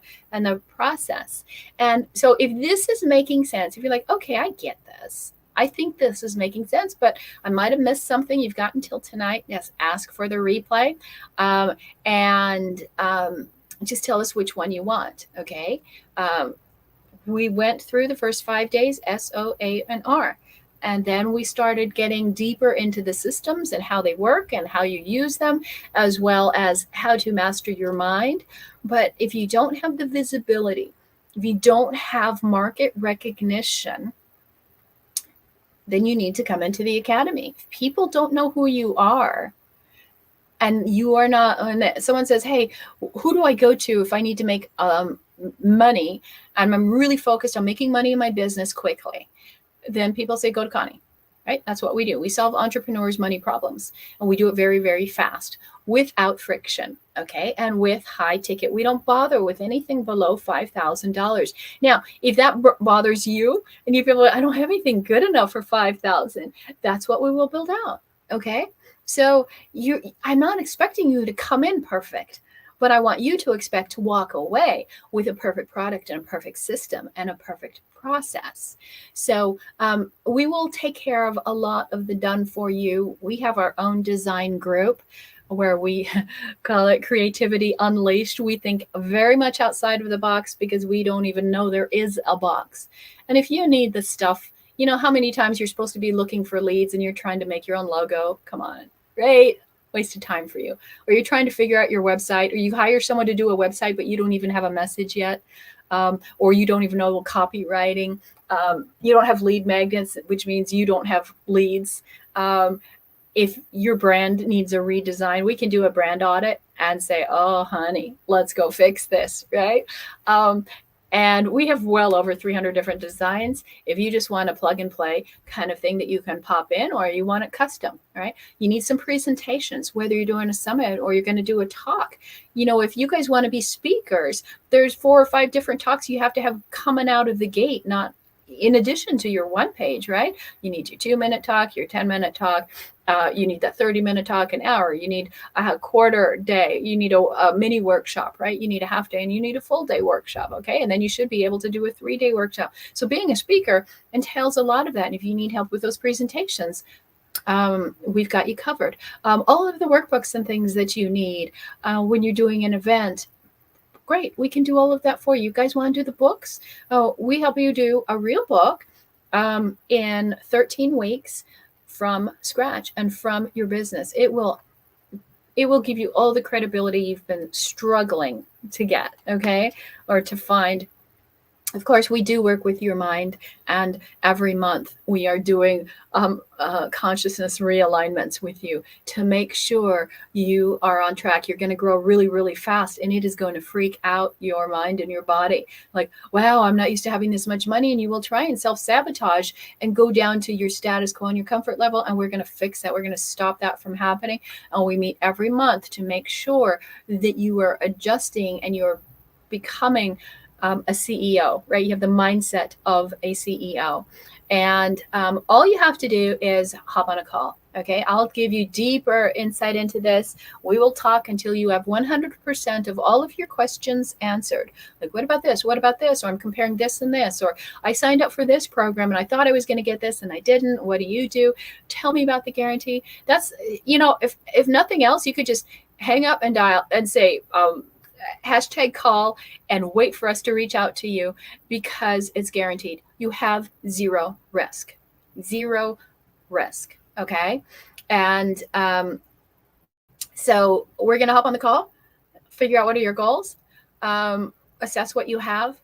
Speaker 1: the process. And so if this is making sense, if you're like, okay, I get this. I think this is making sense, but I might have missed something. You've got until tonight. Yes, ask for the replay. And just tell us which one you want. Okay. We went through the first 5 days, S, O, A, and R. And then we started getting deeper into the systems and how they work and how you use them, as well as how to master your mind. But if you don't have the visibility, if you don't have market recognition, then you need to come into the academy. If people don't know who you are, and you are not, and someone says, hey, who do I go to if I need to make money and I'm really focused on making money in my business quickly? Then people say, go to Connie, right? That's what we do. We solve entrepreneurs' money problems, and we do it very, very fast without friction, okay? And with high ticket. We don't bother with anything below $5,000. Now, if that bothers you and you feel like, I don't have anything good enough for $5,000, that's what we will build out, okay? So I'm not expecting you to come in perfect, but I want you to expect to walk away with a perfect product and a perfect system and a perfect process. So we will take care of a lot of the done for you. We have our own design group where we call it Creativity Unleashed. We think very much outside of the box because we don't even know there is a box. And if you need the stuff, you know how many times you're supposed to be looking for leads and you're trying to make your own logo? Come on, right? Wasted time for you. Or you're trying to figure out your website, or you hire someone to do a website, but you don't even have a message yet. Or you don't even know copywriting. You don't have lead magnets, which means you don't have leads. If your brand needs a redesign, we can do a brand audit and say, oh, honey, let's go fix this, right? And we have well over 300 different designs. If you just want a plug and play kind of thing that you can pop in, or you want it custom, right? You need some presentations, whether you're doing a summit or you're going to do a talk. You know, if you guys want to be speakers, there's 4 or 5 different talks you have to have coming out of the gate, not in addition to your one page, right? You need your 2-minute talk, your 10-minute talk. You need that 30-minute talk, an hour. You need a quarter day. You need a mini workshop, right? You need a half day and you need a full day workshop. Okay. And then you should be able to do a 3-day workshop. So being a speaker entails a lot of that. And if you need help with those presentations, we've got you covered. All of the workbooks and things that you need when you're doing an event, great. We can do all of that for you. You guys want to do the books? Oh, we help you do a real book in 13 weeks from scratch and from your business. It will give you all the credibility you've been struggling to get, okay, or to find. Of course, we do work with your mind, and every month we are doing consciousness realignments with you to make sure you are on track. You're going to grow really, really fast, and it is going to freak out your mind and your body. Like, wow, I'm not used to having this much money, and you will try and self-sabotage and go down to your status quo and your comfort level, and we're going to fix that. We're going to stop that from happening, and we meet every month to make sure that you are adjusting and you're becoming a CEO, right? You have the mindset of a CEO. And all you have to do is hop on a call. Okay. I'll give you deeper insight into this. We will talk until you have 100% of all of your questions answered. Like, what about this? What about this? Or I'm comparing this and this, or I signed up for this program and I thought I was going to get this and I didn't. What do you do? Tell me about the guarantee. That's, you know, if nothing else, you could just hang up and dial and say, hashtag call and wait for us to reach out to you, because it's guaranteed. You have zero risk. Zero risk. Okay. And so we're going to hop on the call, figure out what are your goals, assess what you have,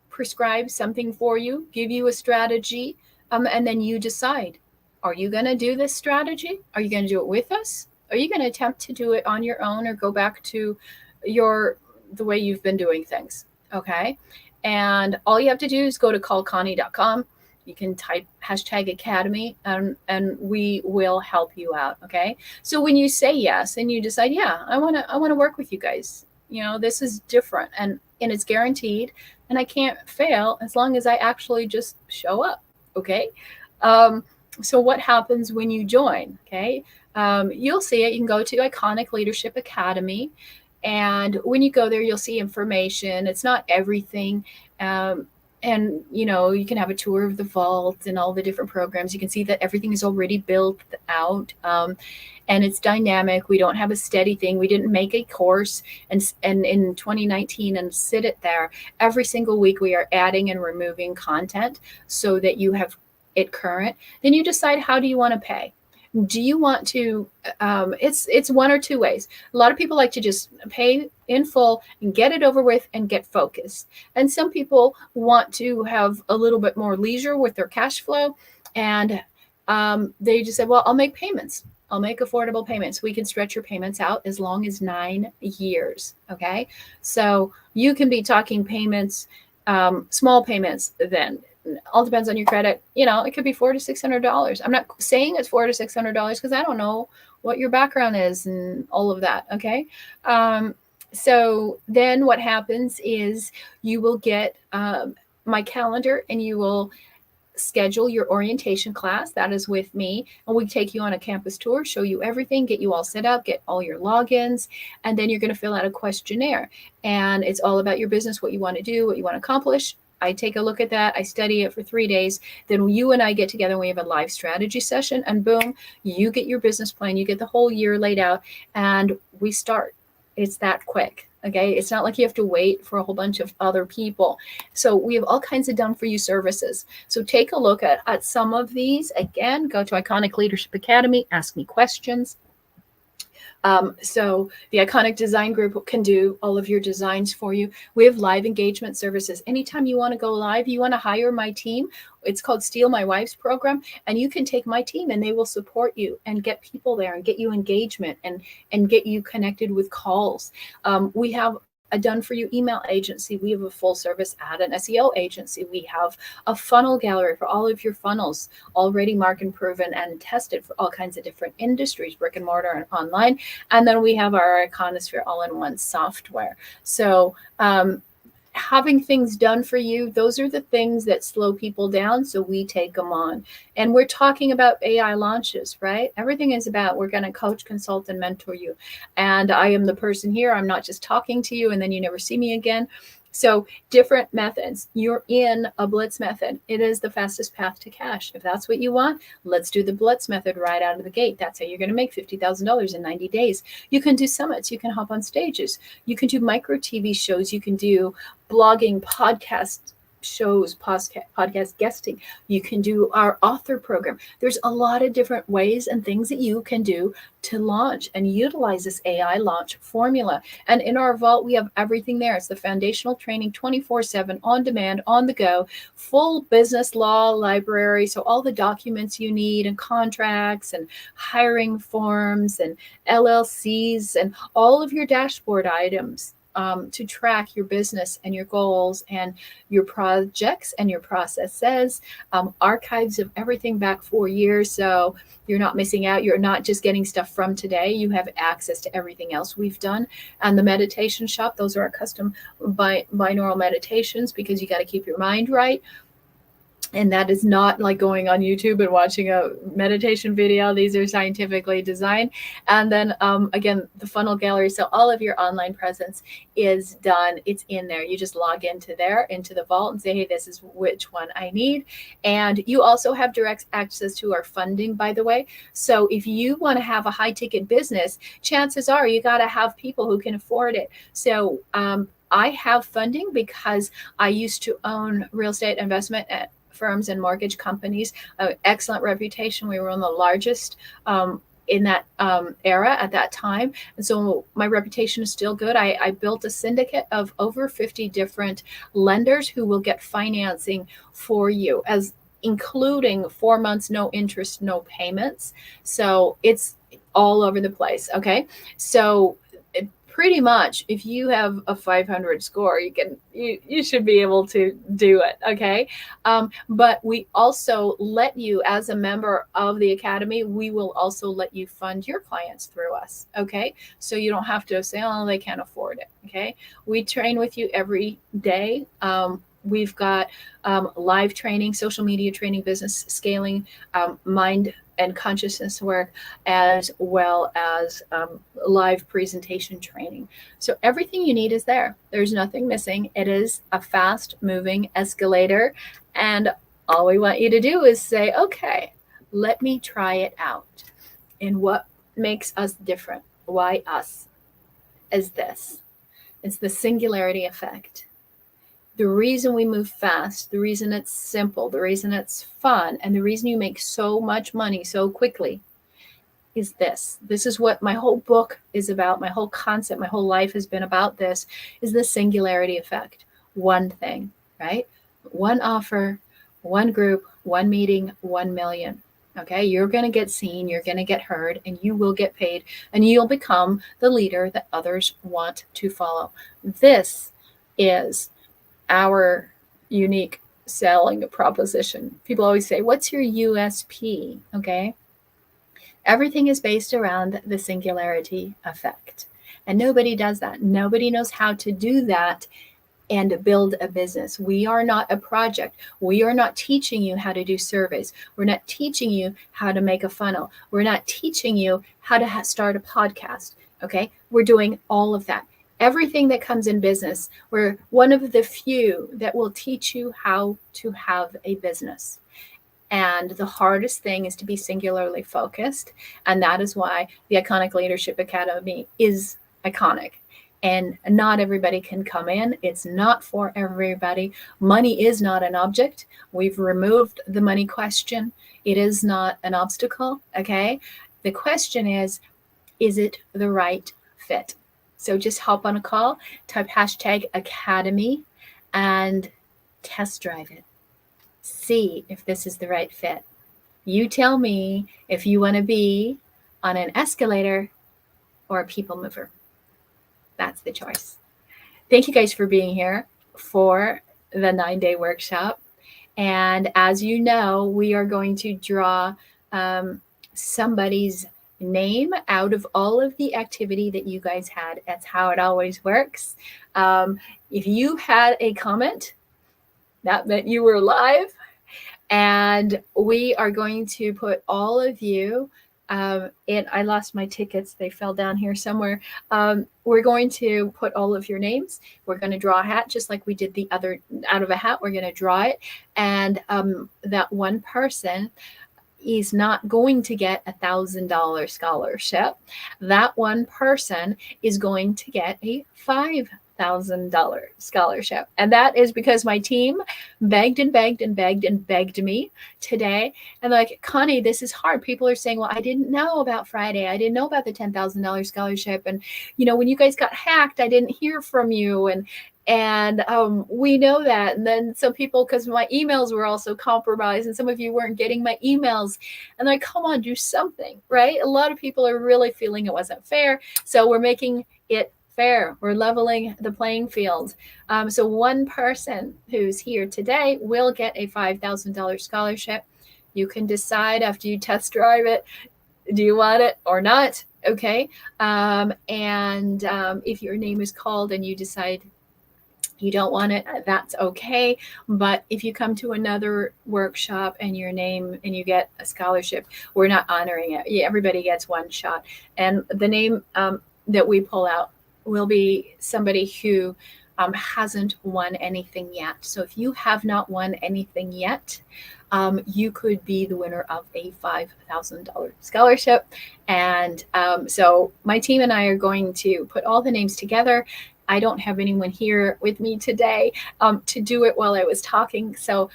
Speaker 1: prescribe something for you, give you a strategy, and then you decide, are you going to do this strategy? Are you going to do it with us? Are you going to attempt to do it on your own or go back to the way you've been doing things? Okay. And all you have to do is go to callconnie.com. You can type hashtag academy, and we will help you out. Okay. So when you say yes and you decide, yeah, I want to work with you guys, this is different, and it's guaranteed, and I can't fail as long as I actually just show up. Okay. So what happens when you join? Okay. You'll see it. You can go to Iconic Leadership Academy. And when you go there, you'll see information. It's not everything. And you can have a tour of the vault and all the different programs. You can see that everything is already built out, and it's dynamic. We don't have a steady thing. We didn't make a course and in 2019 and sit it there. Every single week we are adding and removing content so that you have it current. Then you decide, how do you want to pay? Do you want to, it's one or two ways. A lot of people like to just pay in full and get it over with and get focused. And some people want to have a little bit more leisure with their cash flow. And they just say, well, I'll make payments. I'll make affordable payments. We can stretch your payments out as long as 9 years. Okay. So you can be talking payments, small payments then. All depends on your credit. It could be $400 to $600. I'm not saying it's $400 to $600 because I don't know what your background is and all of that. Okay. So then what happens is you will get my calendar, and you will schedule your orientation class. That is with me. And we take you on a campus tour, show you everything, get you all set up, get all your logins. And then you're going to fill out a questionnaire. And it's all about your business, what you want to do, what you want to accomplish. I take a look at that. I study it for 3 days. Then you and I get together and we have a live strategy session, and boom, you get your business plan. You get the whole year laid out, and we start. It's that quick. Okay. It's not like you have to wait for a whole bunch of other people. So we have all kinds of done for you services. So take a look at some of these. Again, go to Iconic Leadership Academy, ask me questions. So the Iconic Design Group can do all of your designs for you. We have live engagement services. Anytime you want to go live, you want to hire my team. It's called Steal My Wife's program. And you can take my team and they will support you and get people there and get you engagement and get you connected with calls. We have a done-for-you email agency. We have a full-service ad and SEO agency. We have a funnel gallery for all of your funnels, already marked and proven and tested for all kinds of different industries, brick and mortar and online. And then we have our Iconosphere all-in-one software. So having things done for you, those are the things that slow people down. So we take them on. And we're talking about AI launches, right? Everything is about, we're going to coach, consult, and mentor you. And I am the person here. I'm not just talking to you and then you never see me again. So different methods. You're in a blitz method. It is the fastest path to cash. If that's what you want, let's do the blitz method right out of the gate. That's how you're going to make $50,000 in 90 days. You can do summits. You can hop on stages. You can do micro TV shows. You can do blogging, podcast shows, podcast guesting. You can do our author program. There's a lot of different ways and things that you can do to launch and utilize this AI launch formula. And in our vault, we have everything there. It's the foundational training 24/7 on demand, on the go, full business law library. So all the documents you need and contracts and hiring forms and LLCs and all of your dashboard items to track your business and your goals and your projects and your processes, archives of everything back 4 years. So you're not missing out. You're not just getting stuff from today. You have access to everything else we've done. And the meditation shop, those are our custom binaural meditations because you got to keep your mind right. And that is not like going on YouTube and watching a meditation video. These are scientifically designed. And then again, the funnel gallery. So all of your online presence is done. It's in there. You just log into there, into the vault, and say, hey, this is which one I need. And you also have direct access to our funding, by the way. So if you want to have a high ticket business, chances are you got to have people who can afford it. So I have funding because I used to own real estate investment at firms and mortgage companies, excellent reputation. We were one of the largest in that era at that time. And so my reputation is still good. I built a syndicate of over 50 different lenders who will get financing for you, as including 4 months, no interest, no payments. So it's all over the place. Okay. So pretty much if you have a 500 score, you should be able to do it. Okay. But we also let you, as a member of the academy, we will also let you fund your clients through us. Okay. So you don't have to say, oh, they can't afford it. Okay. We train with you every day. We've got live training, social media training, business scaling, mind and consciousness work, as well as live presentation training. So everything you need is there. There's nothing missing. It is a fast moving escalator. And all we want you to do is say, okay, let me try it out. And what makes us different? Why us? Is this. It's the singularity effect. The reason we move fast, the reason it's simple, the reason it's fun, and the reason you make so much money so quickly is this. This is what my whole book is about. My whole concept, my whole life has been about this, is the singularity effect. One thing, right? One offer, one group, one meeting, 1 million. Okay, you're going to get seen, you're going to get heard, and you will get paid, and you'll become the leader that others want to follow. This is our unique selling proposition. People always say, what's your USP? Okay. Everything is based around the singularity effect. And nobody does that. Nobody knows how to do that and build a business. We are not a project. We are not teaching you how to do surveys. We're not teaching you how to make a funnel. We're not teaching you how to start a podcast. Okay. We're doing all of that. Everything that comes in business, we're one of the few that will teach you how to have a business. And the hardest thing is to be singularly focused. And that is why the Iconic Leadership Academy is iconic. And not everybody can come in. It's not for everybody. Money is not an object. We've removed the money question. It is not an obstacle. Okay. The question is it the right fit? So just hop on a call, type #academy and test drive it. See if this is the right fit. You tell me if you want to be on an escalator or a people mover. That's the choice. Thank you guys for being here for the 9-day workshop. And as you know, we are going to draw somebody's name out of all of the activity that you guys had. That's how it always works. If you had a comment, that meant you were live. And we are going to put all of you I lost my tickets. They fell down here somewhere. We're going to put all of your names. We're going to draw a hat, just like we did the other out of a hat. We're going to draw it. And that one person is not going to get $1,000 scholarship. That one person is going to get a $5,000 scholarship. And that is because my team begged and begged and begged and begged me today. And like, Connie, this is hard. People are saying, well, I didn't know about Friday. I didn't know about the $10,000 scholarship. And, when you guys got hacked, I didn't hear from you. And we know that. And then some people, because my emails were also compromised, and some of you weren't getting my emails, and they're like, come on, do something, right? A lot of people are really feeling it wasn't fair. So we're making it fair. We're leveling the playing field. So one person who's here today will get a $5,000 scholarship. You can decide after you test drive it, do you want it or not? Okay. If your name is called and you decide You don't want it, that's okay. But if you come to another workshop and your name and you get a scholarship, we're not honoring it. Yeah, everybody gets one shot. And the name that we pull out will be somebody who hasn't won anything yet. So if you have not won anything yet, you could be the winner of a $5,000 scholarship. And so my team and I are going to put all the names together. I don't have anyone here with me today to do it while I was talking. So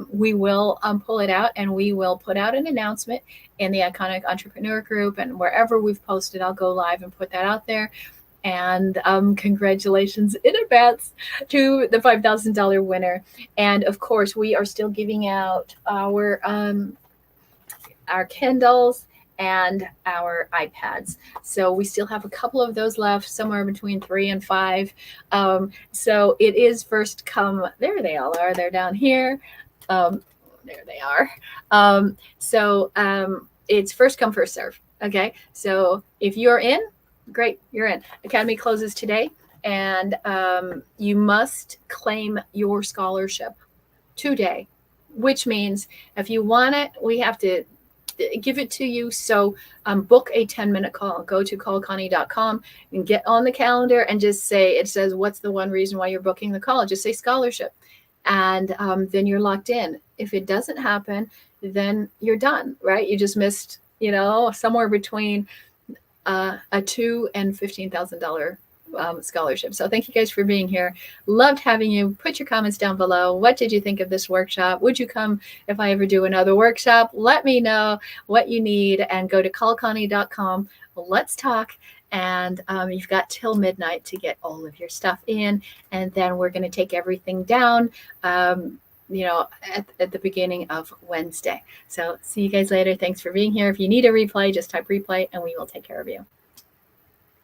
Speaker 1: we will pull it out, and we will put out an announcement in the Iconic Entrepreneur Group, and wherever we've posted, I'll go live and put that out there. And congratulations in advance to the $5,000 winner. And of course, we are still giving out our Kindles and our iPads. So we still have a couple of those left, somewhere between 3 and 5. So it is first come. There they all are. They're down here. There they are. It's first come, first serve. Okay. So if you're in, great, you're in. Academy closes today, and you must claim your scholarship today, which means if you want it, we have to give it to you. So book a 10-minute call. Go to callconnie.com and get on the calendar and just say, it says, what's the one reason why you're booking the call? Just say scholarship. And then you're locked in. If it doesn't happen, then you're done, right? You just missed, somewhere between a $2,000 and $15,000 scholarship. So thank you guys for being here. Loved having you. Put your comments down below. What did you think of this workshop? Would you come if I ever do another workshop? Let me know what you need, and go to callconnie.com. Let's talk. And you've got till midnight to get all of your stuff in, and then we're going to take everything down at the beginning of Wednesday. So see you guys later. Thanks for being here. If you need a replay, just type replay and we will take care of you.